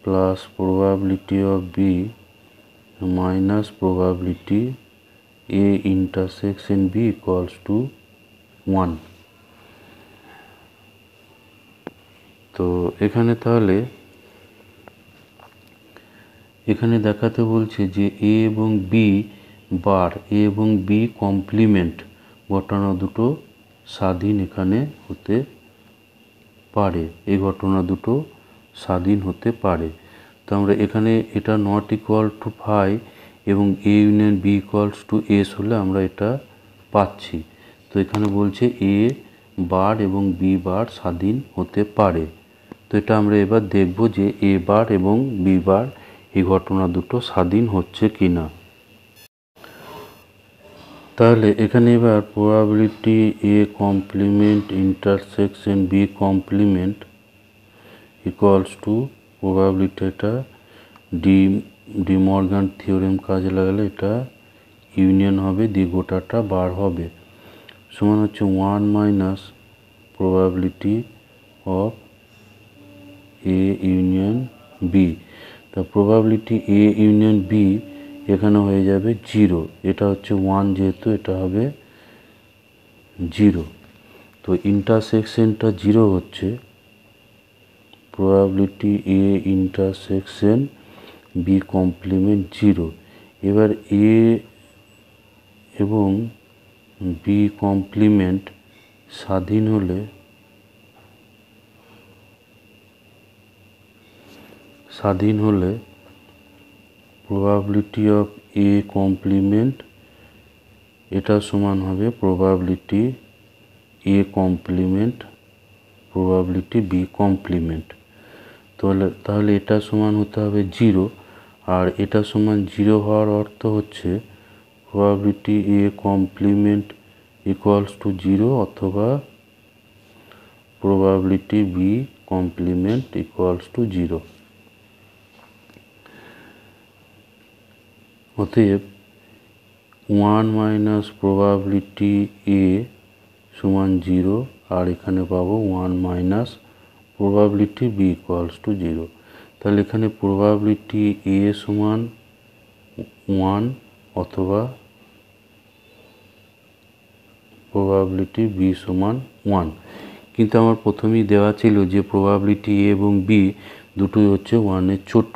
Speaker 1: plus probability of B minus probability A intersection B equals to 1। তো এখানে তাহলে এখানে দেখাতে বলছে যে এ এবং বি বার, এ এবং বি কমপ্লিমেন্ট ঘটনা দুটো স্বাধীন এখানে হতে পারে, এই ঘটনা দুটো স্বাধীন হতে পারে। তো আমরা এখানে এটা নট ইকুয়াল টু 5 এবং A union B equals to S হলে আমরা এটা পাচ্ছি। তো এখানে বলছে এ বার এবং বি বার স্বাধীন হতে পারে। তো এটা আমরা এবার দেখব যে এ বার এবং বি বার এই ঘটনা দুটো স্বাধীন হচ্ছে কিনা। তাহলে এখানে এবার probability A complement intersection B complement equals to probability, এটা ডি মর্গান থিওরেম কাজে লাগালে এটা ইউনিয়ন হবে, দিয়ে গোটাটা বার হবে, সমান হচ্ছে 1 minus probability of A union B. তা প্রবাবিলিটি এ ইউনিয়ন বি এখানে হয়ে যাবে 0, এটা হচ্ছে 1 যেহেতু এটা হবে জিরো। তো ইন্টারসেকশনটা জিরো হচ্ছে probability A intersection B complement zero. এবার এ এবং বি কমপ্লিমেন্ট স্বাধীন হলে প্রবাবিলিটি অফ এ কমপ্লিমেন্ট এটা সমান হবে probability A complement probability B complement. তাহলে এটা সমান হতে হবে জিরো, আর এটা সমান জিরো হওয়ার অর্থ হচ্ছে probability A complement equals to zero অথবা probability B complement equals to zero. অতএব 1 মাইনাস প্রবাবিলিটি এ সমান জিরো, আর এখানে পাবো 1 minus probability B equals to zero. তাহলে এখানে প্রবাবিলিটি এ সমান 1 অথবা প্রবাবিলিটি বি সমান 1। কিন্তু আমার প্রথমেই দেওয়া ছিল যে প্রবাবিলিটি এ এবং বি দুটোই হচ্ছে 1-এর ছোট।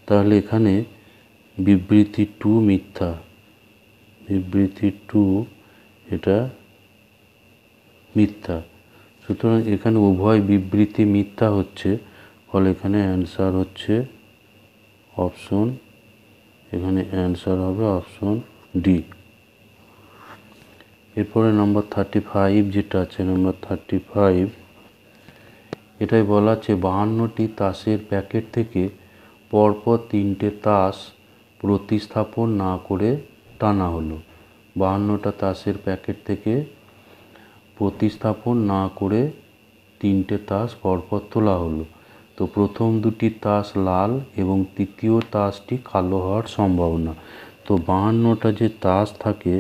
Speaker 1: তাহলে এখানে বিবৃতি 2 মিথ্যা, বিবৃতি 2 এটা মিথ্যা। সুতরাং এখানে উভয় বিবৃতি মিথ্যা হচ্ছে, ফলে এখানে অ্যান্সার হচ্ছে অপশন, এখানে অ্যান্সার হবে অপশন ডি। এরপরে নাম্বার 35 যেটা আছে, নাম্বার 35 এটাই বলা আছে 52টি তাসের প্যাকেট থেকে পরপর 3টে তাস প্রতিস্থাপন না করে টানা হলো। 52টা তাসের প্যাকেট থেকে প্রতিস্থাপন না করে 3টে তাস পরপর তোলা হলো। তো প্রথম দুটি তাস লাল এবং তৃতীয় তাসটি কালো হওয়ার সম্ভাবনা। তো 52টা যে তাস থাকে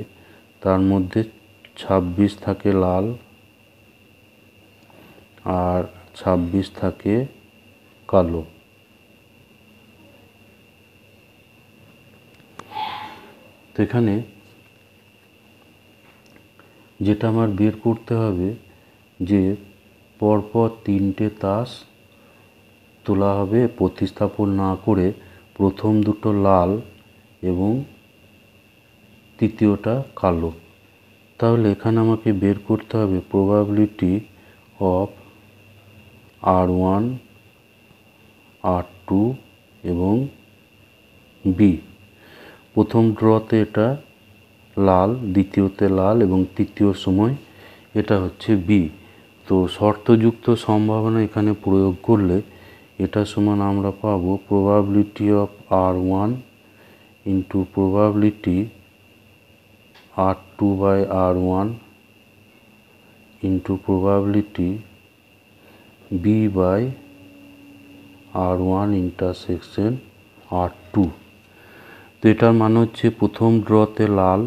Speaker 1: তার মধ্যে 26 থাকে লাল আর 26 থাকে কালো। তো এখানে যেটা আমার বের করতে হবে যে পরপর 3টে তাস তোলা হবে প্রতিস্থাপন না করে, প্রথম দুটো লাল এবং তৃতীয়টা কালো। তাহলে এখানে আমাকে বের করতে হবে প্রবাবিলিটি অফ R1 R2 এবং বি। প্রথম ড্রতে এটা লাল, দ্বিতীয়তে লাল এবং তৃতীয় সময় এটা হচ্ছে বি। তো শর্তযুক্ত সম্ভাবনা এখানে প্রয়োগ করলে এটা সমান আমরা পাবো probability of R1 into probability R2 by R1 into probability B by R1 intersection R2। তো এটার মানে হচ্ছে প্রথম ড্রতে লাল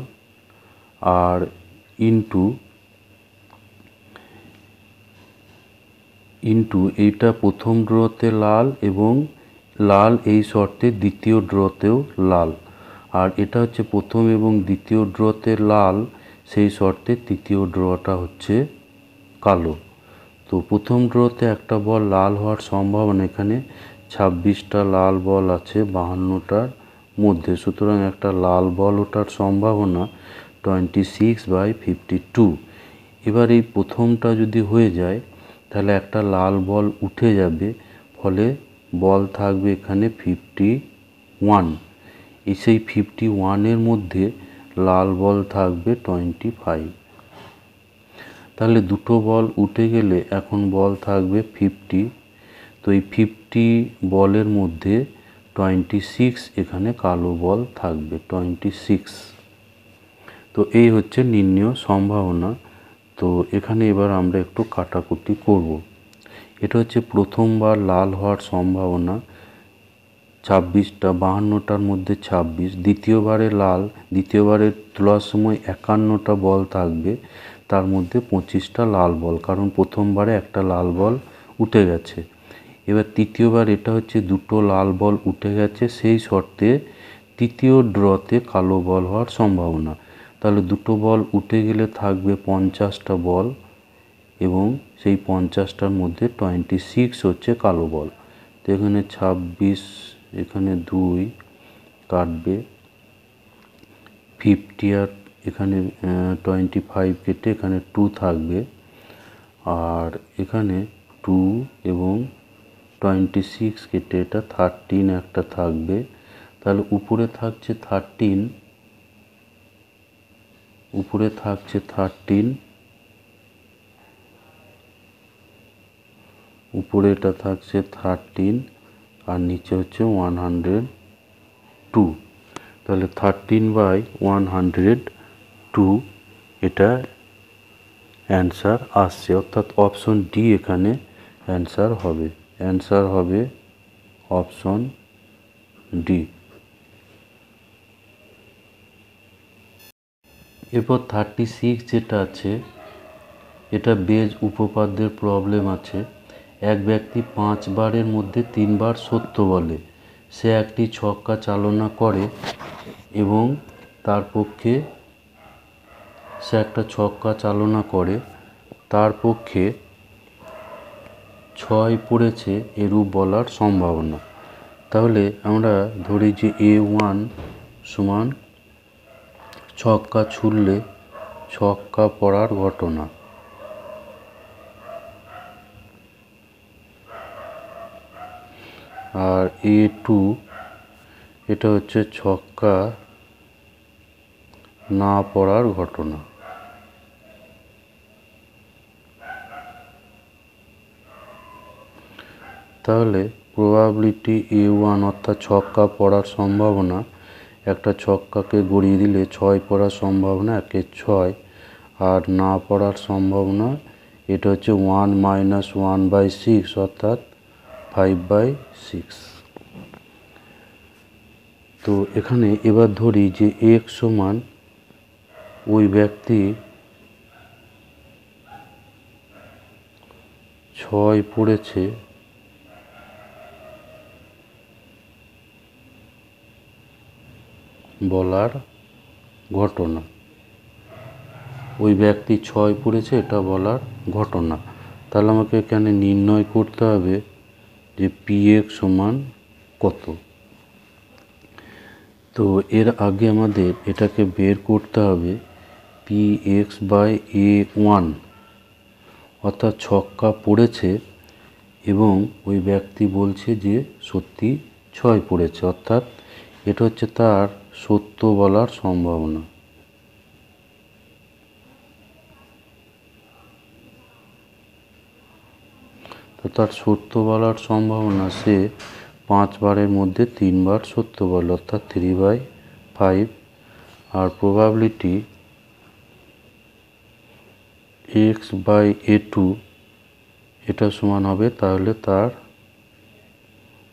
Speaker 1: আর ইন্টু এইটা প্রথম ড্রতে লাল এবং লাল এই শর্তে দ্বিতীয় ড্রতেও লাল, আর এটা হচ্ছে প্রথম এবং দ্বিতীয় ড্রতে লাল সেই শর্তে তৃতীয় ড্রটা হচ্ছে কালো। তো প্রথম ড্রতে একটা বল লাল হওয়ার সম্ভাবনা এখানে 26টা লাল বল আছে 52টার মধ্যে, সুতরাং একটা লাল বল ওঠার সম্ভাবনা 26/52। এবার এই প্রথমটা যদি হয়ে যায় তাহলে একটা লাল বল উঠে যাবে, ফলে বল থাকবে এখানে 51। সেই 51-এর মধ্যে লাল বল থাকবে 25। তাহলে দুটো বল উঠে গেলে এখন বল থাকবে 50। তো এই 50 বলের মধ্যে 26 এখানে কালো বল থাকবে 26। তো এই হচ্ছে নির্ণেয় সম্ভাবনা। তো এখানে এবার আমরা একটু কাটাকুটি করব। এটা হচ্ছে প্রথমবার লাল হওয়ার সম্ভাবনা 26টা, 52টার মধ্যে 26। দ্বিতীয়বারে লাল, দ্বিতীয়বারে তোলার সময় 51টা বল থাকবে, তার মধ্যে 25টা লাল বল, কারণ প্রথমবারে একটা লাল বল উঠে গেছে। এবার তৃতীয়বার এটা হচ্ছে দুটো লাল বল উঠে গেছে, সেই শর্তে তৃতীয় ড্রতে কালো বল হওয়ার সম্ভাবনা। তাহলে দুটো বল উঠে গেলে থাকবে 50টা বল, এবং সেই 50টার মধ্যে 26 হচ্ছে কালো বল। তো এখানে 26, এখানে 2 কাটবে, 50 আর এখানে 25 কেটে এখানে 2 থাকবে, আর এখানে 2 এবং 26 কেটে এটা 13 একটা থাকবে। তাহলে উপরে থাকছে 13, উপরে থাকছে 13, উপরে এটা থাকছে 13, আর নিচে হচ্ছে 102। তাহলে 13/102 এটা অ্যান্সার আসছে, অর্থাৎ অপশন ডি এখানে অ্যান্সার হবে। অ্যান্সার হবে অপশন ডি। এরপর 36 যেটা আছে, এটা বেজ উপপাদ্যের প্রবলেম আছে। এক ব্যক্তি 5 বারের মধ্যে 3 বার সত্য বলে। সে একটি ছক্কা চালনা করে এবং তার পক্ষে সে একটা ছক্কা চালনা করে, তার পক্ষে 6 পড়েছে এরূপ বলার সম্ভাবনা। তাহলে আমরা ধরি যে A1 সমান ছক্কা ছুড়লে ছক্কা পড়ার ঘটনা, আর A2 এটা হচ্ছে ছক্কা না পড়ার ঘটনা। তাহলে প্রবাবিলিটি A1 অর্থাৎ ছক্কা পড়ার সম্ভাবনা, একটা ছক্কাকে গড়িয়ে দিলে 6 পড়ার সম্ভাবনা 1 এর 6, আর না পড়ার সম্ভাবনা এটা হচ্ছে 1 - 1/6 অর্থাৎ 5/6। তো এখানে এবার ধরি যে x সমান ওই ব্যক্তি 6 পড়েছে বলার ঘটনা, ওই ব্যক্তি 6 পড়েছে এটা বলার ঘটনা। তাহলে আমাকে এখানে নির্ণয় করতে হবে যে px সমান কত। তো এর আগে আমাদের এটাকে বের করতে হবে px/A1, অর্থাৎ ছক্কা পড়েছে এবং ওই ব্যক্তি বলছে যে সত্যি 6 পড়েছে, অর্থাৎ এটা হচ্ছে তার সত্য বলার সম্ভাবনা। তো তার সত্য বলার সম্ভাবনা, সে 5 বারের মধ্যে 3 বার সত্য বলে, অর্থাৎ 3/5। আর প্রবাবিলিটি x/A2 এটা সমান হবে তাহলে তার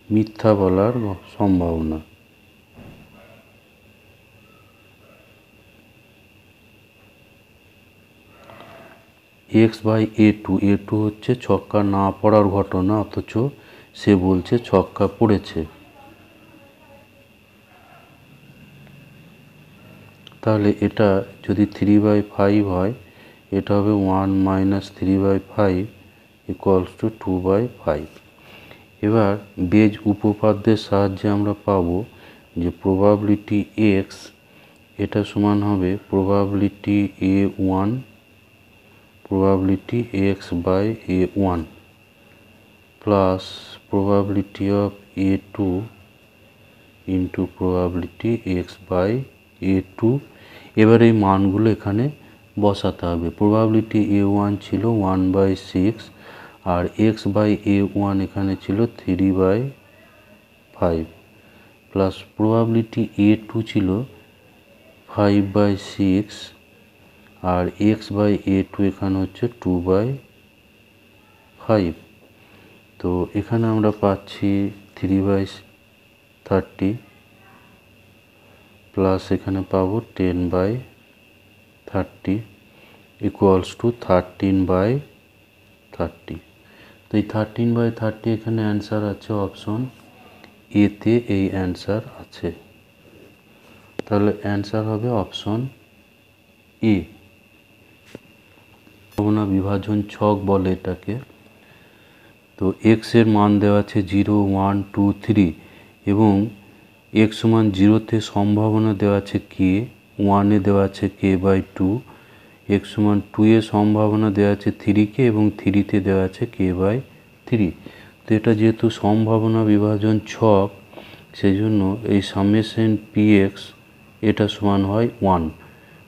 Speaker 1: মিথ্যা বলার সম্ভাবনা। x/A2, A2 হচ্ছে ছক্কা না পড়ার ঘটনা, অথচ সে বলছে ছক্কা পড়েছে। তাহলে এটা যদি 3/5 হয়, এটা হবে 1 - 3/5 = 2/5। এবার বেজ উপপাদ্যের সাহায্যে আমরা পাবো যে প্রবাবিলিটি x এটা সমান হবে probability A1, probability x/A1 plus probability of A2 into probability x/A2। এবার এই মানগুলো এখানে বসাতে হবে। প্রবাবিলিটি A1 ছিল 1/6, আর x/A1 এখানে ছিল 3/5, প্লাস প্রবাবিলিটি A2 ছিল 5/6, আর x/A2 এখানে হচ্ছে 2/5। তো এখানে আমরা পাচ্ছি 3/30 প্লাস এখানে পাবো 10/30 = 13/30। তো এই 13/30 এখানে অ্যান্সার আছে অপশন এতে, এই অ্যান্সার আছে। তাহলে অ্যান্সার হবে অপশন এ সম্ভাবনা বিভাজন ছক বলে এটাকে। তো এক্স এর মান দেওয়া আছে 0, 1, 2, 3 এবং এক্স সমান 0-তে সম্ভাবনা দেওয়া আছে কে, 1-এ দেওয়া আছে k/2, এক্স সমান 2-এ সম্ভাবনা দেওয়া আছে 3-কে এবং 3-তে দেওয়া আছে k/3। তো এটা যেহেতু সম্ভাবনা বিভাজন ছক, সেই জন্য এই সামেশন px এটা সমান হয় 1।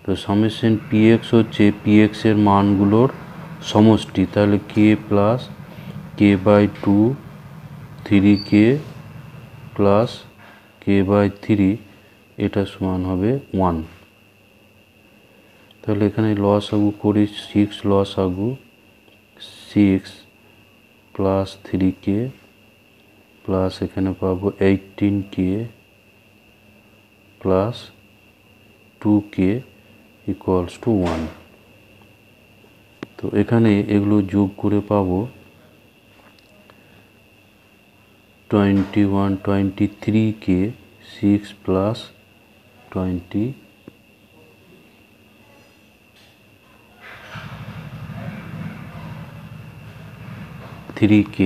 Speaker 1: তো সামেশন px হচ্ছে px এর মানগুলোর সমষ্টি, তাহলে k plus k/2 3k plus k/3 এটা সমান হবে 1। তাহলে এখানে লসাগু করি, 6 লসাগু 6 প্লাস 3k প্লাস এখানে পাবো 18k plus 2k equals to 1। তো এখানে এগুলো যোগ করে পাবো 21 23k 6 প্লাস 23k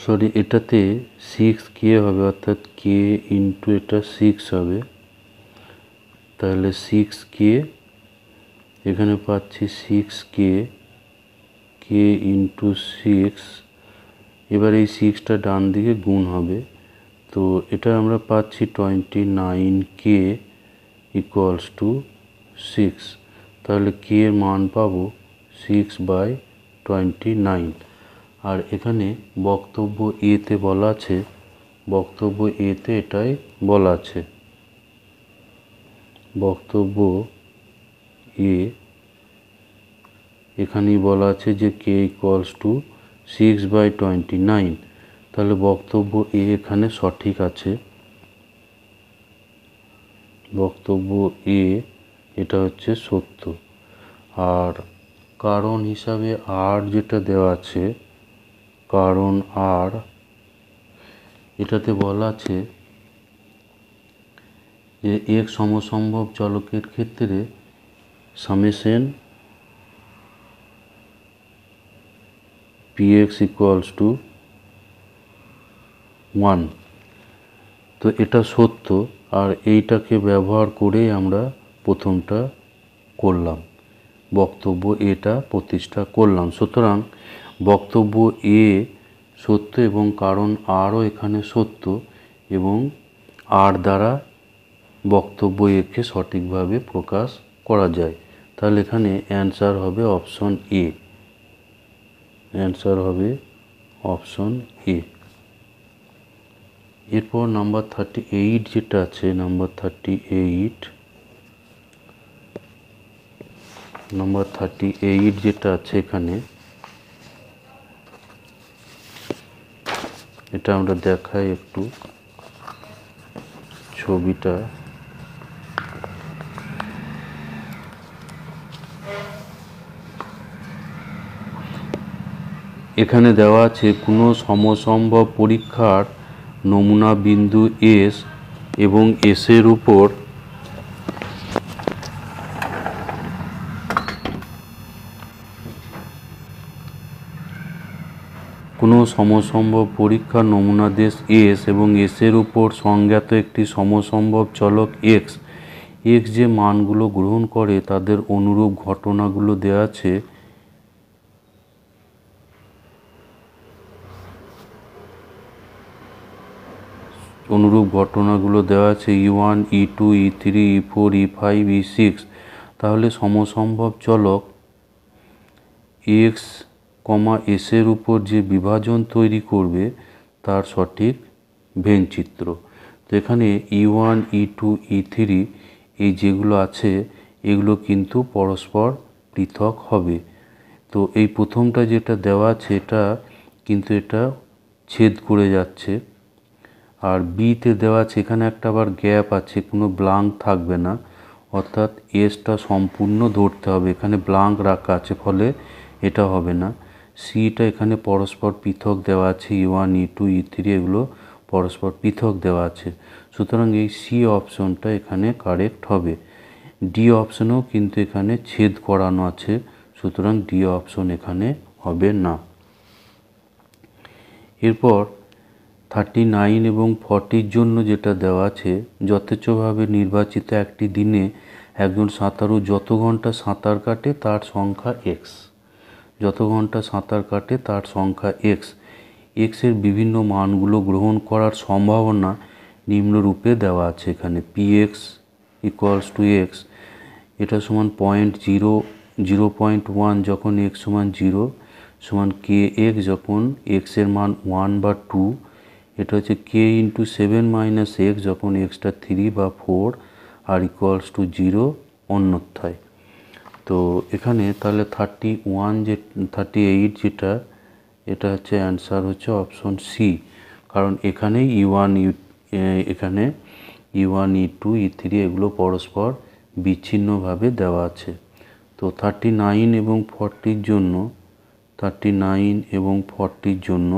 Speaker 1: সরি এটাতে 6k হবে, অর্থাৎ k ইন্টু এটা 6 হবে, তাহলে 6k এখানে পাচ্ছি 6k k ইন্টু 6, এবার এই 6টা ডান দিকে গুণ হবে, তো এটা আমরা পাচ্ছি 29k ইকুয়ালস টু 6। তাহলে k এর মান পাবো 6/29। আর এখানে বক্তব্য এতে বলা আছে, বক্তব্য এতে এটাই বলা আছে, বক্তব্য এ এখানেই বলা আছে যে k ইকুয়ালস টু 6/29। তাহলে বক্তব্য এ এখানে সঠিক আছে, বক্তব্য এ এটা হচ্ছে সত্য। আর কারণ হিসাবে আর যেটা দেওয়া আছে, কারণ আর এটাতে বলা আছে যে এক সমসম্ভব চলকের ক্ষেত্রে সামেশন px ইকুয়ালস টু 1। তো এটা সত্য, আর এইটাকে ব্যবহার করেই আমরা প্রথমটা করলাম, বক্তব্য এটা প্রতিষ্ঠা করলাম। সুতরাং বক্তব্য এ সত্য এবং কারণ আরও এখানে সত্য, এবং আর দ্বারা বক্তব্য একে সঠিকভাবে প্রকাশ করা যায়। তাহলে এখানে অ্যান্সার হবে অপশন এ, অ্যান্সার হবে অপশন এ। এরপর নাম্বার 38 যেটা আছে, নাম্বার 38 যেটা আছে এখানে, এটা আমরা দেখাই একটু ছবিটা। এখানে দেওয়া আছে কোনো সমসম্ভব পরীক্ষার নমুনা বিন্দু এস এবং এসের উপর কোনো সমসম্ভব পরীক্ষার নমুনা দেশ এস এবং এসের উপর সংজ্ঞাত একটি সমসম্ভব চলক এক্স, এক্স যে মানগুলো গ্রহণ করে তাদের অনুরূপ ঘটনাগুলো দেওয়া আছে। অনুরূপ ঘটনাগুলো দেওয়া আছে E1, E2, E3, E4, E5, E6। তাহলে সমসম্ভব চলক এক্স এসের উপর যে বিভাজন তৈরি করবে তার সঠিক ভেনচিত্র। তো এখানে E1, E2, E3 এই যেগুলো আছে এগুলো কিন্তু পরস্পর পৃথক হবে। তো এই প্রথমটা যেটা দেওয়া আছে এটা কিন্তু এটা ছেদ করে যাচ্ছে, আর বিতে দেওয়া আছে এখানে একটা আবার গ্যাপ আছে, কোনো ব্লাঙ্ক থাকবে না, অর্থাৎ এসটা সম্পূর্ণ ধরতে হবে, এখানে ব্লাঙ্ক রাখা আছে ফলে এটা হবে না। সিটা এখানে পরস্পর পৃথক দেওয়া আছে, E1 E2 E3 এগুলো পরস্পর পৃথক দেওয়া আছে, সুতরাং এই সি অপশনটা এখানে কারেক্ট হবে। ডি অপশনেও কিন্তু এখানে ছেদ করানো আছে, সুতরাং ডি অপশন এখানে হবে না। এরপর 39 এবং 40 জন্য যেটা দেওয়া আছে, যথেচ্ছভাবে নির্বাচিত একটি দিনে একজন সাঁতারু যত ঘন্টা সাঁতার কাটে তার সংখ্যা এক্স। যত ঘন্টা সাঁতার কাটে তার সংখ্যা এক্স। এক্সের বিভিন্ন মানগুলো গ্রহণ করার সম্ভাবনা নিম্নরূপে দেওয়া আছে এখানে। P x equals to x, এটা সমান 0.1 যখন এক্স সমান 0, সমান কে এক্স যখন এক্সের মান 1 বা 2, এটা হচ্ছে কে ইন্টু 7 মাইনাস এক্স যখন এক্সটা 3 বা 4 আর ইকুয়ালস টু 0 অন্যথায়। তো এখানে তাহলে 38 যেটা, এটা হচ্ছে অ্যান্সার হচ্ছে অপশন সি, কারণ এখানে এখানে E1 E2 E3 এগুলো পরস্পর বিচ্ছিন্নভাবে দেওয়া আছে। তো 39 এবং 40 জন্য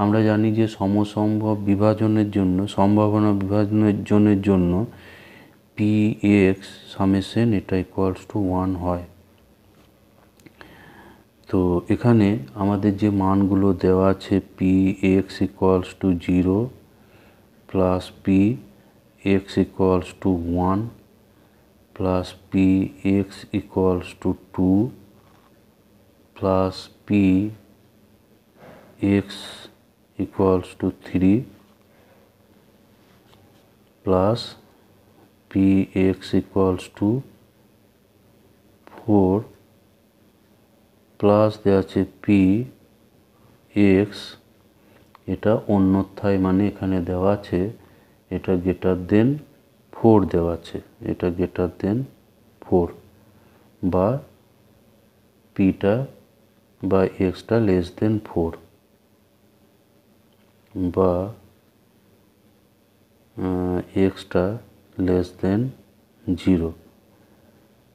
Speaker 1: আমরা জানি যে সমসম্ভব বিভাজনের জন্য, সম্ভাবনা বিভাজনের জন্য পি এক্স সামেশন এটা ইকুয়ালস টু 1 হয়। তো এখানে আমাদের যে মানগুলো দেওয়া আছে, P x equals to 0 plus P x equals to 1 plus P x equals to 2 plus P x equals to 3 plus P x equals to 4 plus দেওয়া আছে পি এক্স, এটা অন্যথায় মানে এখানে দেওয়া আছে এটা গ্রেটার দেন 4 দেওয়া আছে, এটা গ্রেটার দেন 4 বা পিটা বা এক্সটা লেস দেন 4 বা এক্সটা লেস দেন 0,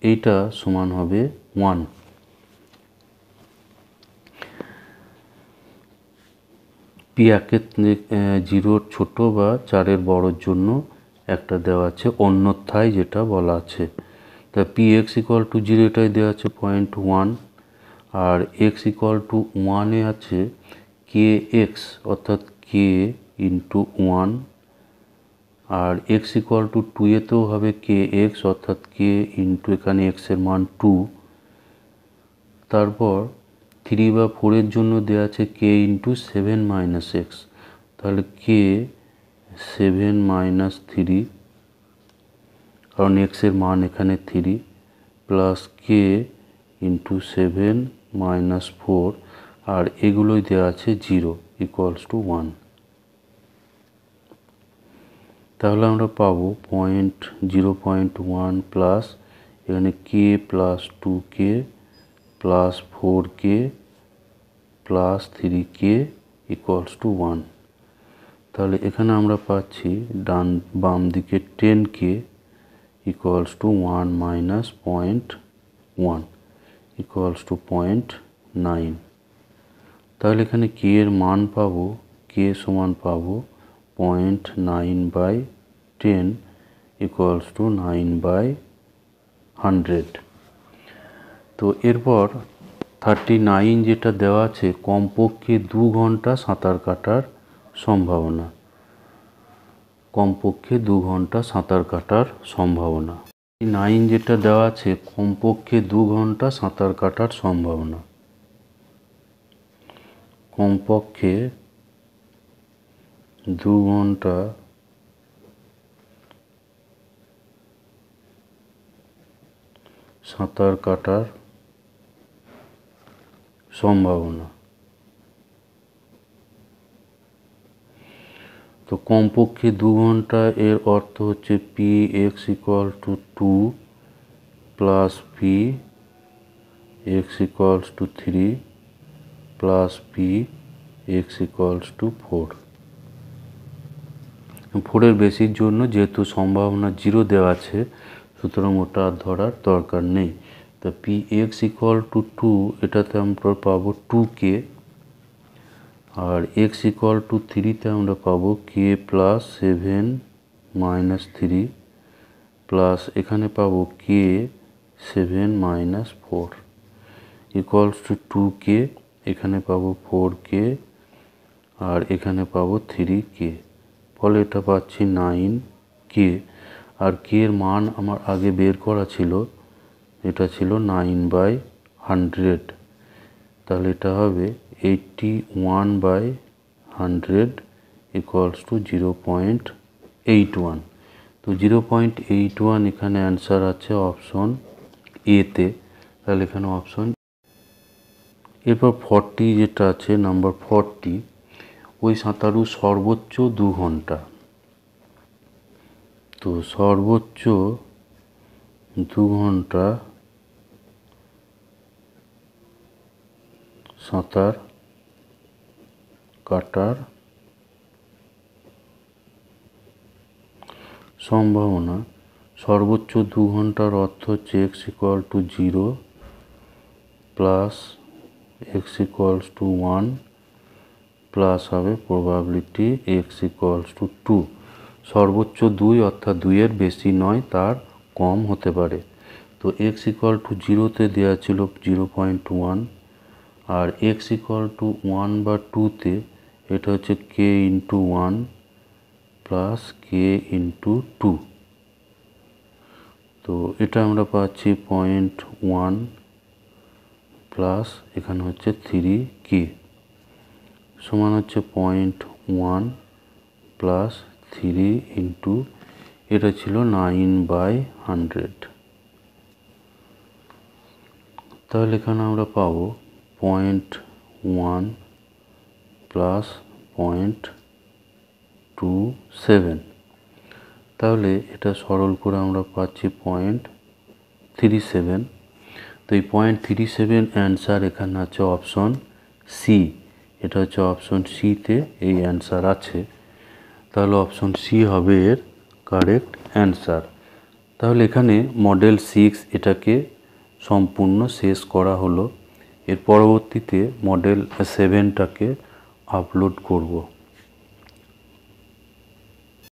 Speaker 1: এইটা সমান হবে 1। পি 0 ছোট বা 4 বড়োর জন্য একটা দেওয়া আছে অন্যথায় যেটা বলা আছে। তা পি এক্স ইকুয়াল টু 0 এটাই দেওয়া আছে 0.1, আর এক্স ইকুয়াল টু 1 আছে কে এক্স অর্থাৎ কে ইন্টু 1, আর এক্স ইকুয়াল টু 2 এতেও হবে কে এক্স অর্থাৎ কে ইন্টু এখানে এক্সের মান 2। তারপর 3 বা 4 জন্য দেওয়া আছে কে ইন্টু 7 মাইনাস এক্স, তাহলে কে 7 মাইনাস 3, কারণ এক্সের মান এখানে 3, প্লাস কে ইন্টু 7 মাইনাস 4, আর এগুলোই দেওয়া আছে 0 ইকুয়ালস টু 1। তাহলে আমরা পাবো 0.1 প্লাস এখানে k plus 2k plus 4k plus 3k equals to 1। তাহলে এখানে আমরা পাচ্ছি বাম দিকে 10k equals to 1 minus 0.1 equals to 0.9। তাহলে এখানে কে এর মান পাবো, কে সমান পাবো 0.9/10 ইকুয়ালস টু 9/100। তো এরপর 39 যেটা দেওয়া আছে কমপক্ষে 2 ঘন্টা সাঁতার কাটার সম্ভাবনা, কমপক্ষে 2 ঘন্টা সাঁতার কাটার সম্ভাবনা। 9 যেটা দেওয়া আছে কমপক্ষে 2 ঘন্টা সাঁতার কাটার সম্ভাবনা, কমপক্ষে 2 ঘন্টা সাঁতার কাটার সম্ভাবনা। তো কমপক্ষে 2 ঘন্টা এর অর্থ হচ্ছে P x equal to 2 plus P x equals to 3 plus P x equals to 4। 4 বেশির জন্য যেহেতু সম্ভাবনা 0 দেওয়া আছে, সুতরাং ওটা আর ধরার দরকার নেই। তো পি এক্স ইকুয়াল টু 2, এটাতে আমরা পাবো 2k, আর এক্স ইকুয়াল টু 3তে আমরা পাবো কে প্লাস 7 মাইনাস 3 প্লাস এখানে পাবো কে 7 মাইনাস 4 ইকুয়ালস টু 2k, এখানে পাবো 4k আর এখানে পাবো 3k, ফলে এটা পাচ্ছি 9k। আর কে এর মান আমার আগে বের করা ছিল, এটা ছিল 9/100, তাহলে এটা হবে 81/100 ইকুয়ালস টু 0.81। তো 0.81 এখানে অ্যান্সার আছে অপশন এতে, তাহলে এখানে অপশন। এরপর 40 যেটা আছে নাম্বার 40, ওই সাঁতারু সর্বোচ্চ 2 ঘন্টা। তো সর্বোচ্চ 2 ঘন্টা সাঁতার কাটার সম্ভাবনা, সর্বোচ্চ 2 ঘন্টার অর্থ হচ্ছে x equal two 0 plus x equals to 1 plus হবে প্রবাবিলিটি এক্স ইকুয়ালস টু 2। সর্বোচ্চ 2 অর্থাৎ 2-এর বেশি নয়, তার কম হতে পারে। তো এক্স ইকুয়াল টু 0তে দেওয়া ছিল 0.1, আর এক্স ইকুয়াল টু 1 বা 2তে এটা হচ্ছে কে ইন্টু 1 প্লাস কে ইন্টু 2। তো এটা আমরা পাচ্ছি 0.1 প্লাস এখানে হচ্ছে 3k সমান হচ্ছে 0.1 প্লাস 3 ইন্টু এটা ছিল 9/100। তাহলে এখানে আমরা পাবো 0.1 প্লাস 0.27, তাহলে এটা সরল করে আমরা পাচ্ছি 0.37। তো এই 0.37 অ্যান্সার এখানে আছে অপশন সি, এটা হচ্ছে অপশন সিতে এই অ্যান্সার আছে, তাহলে অপশন সি হবে এর কারেক্ট অ্যান্সার। তাহলে এখানে মডেল 6 এটাকে সম্পূর্ণ শেষ করা হলো। এর পরবর্তীতে মডেল 7টাকে আপলোড করব।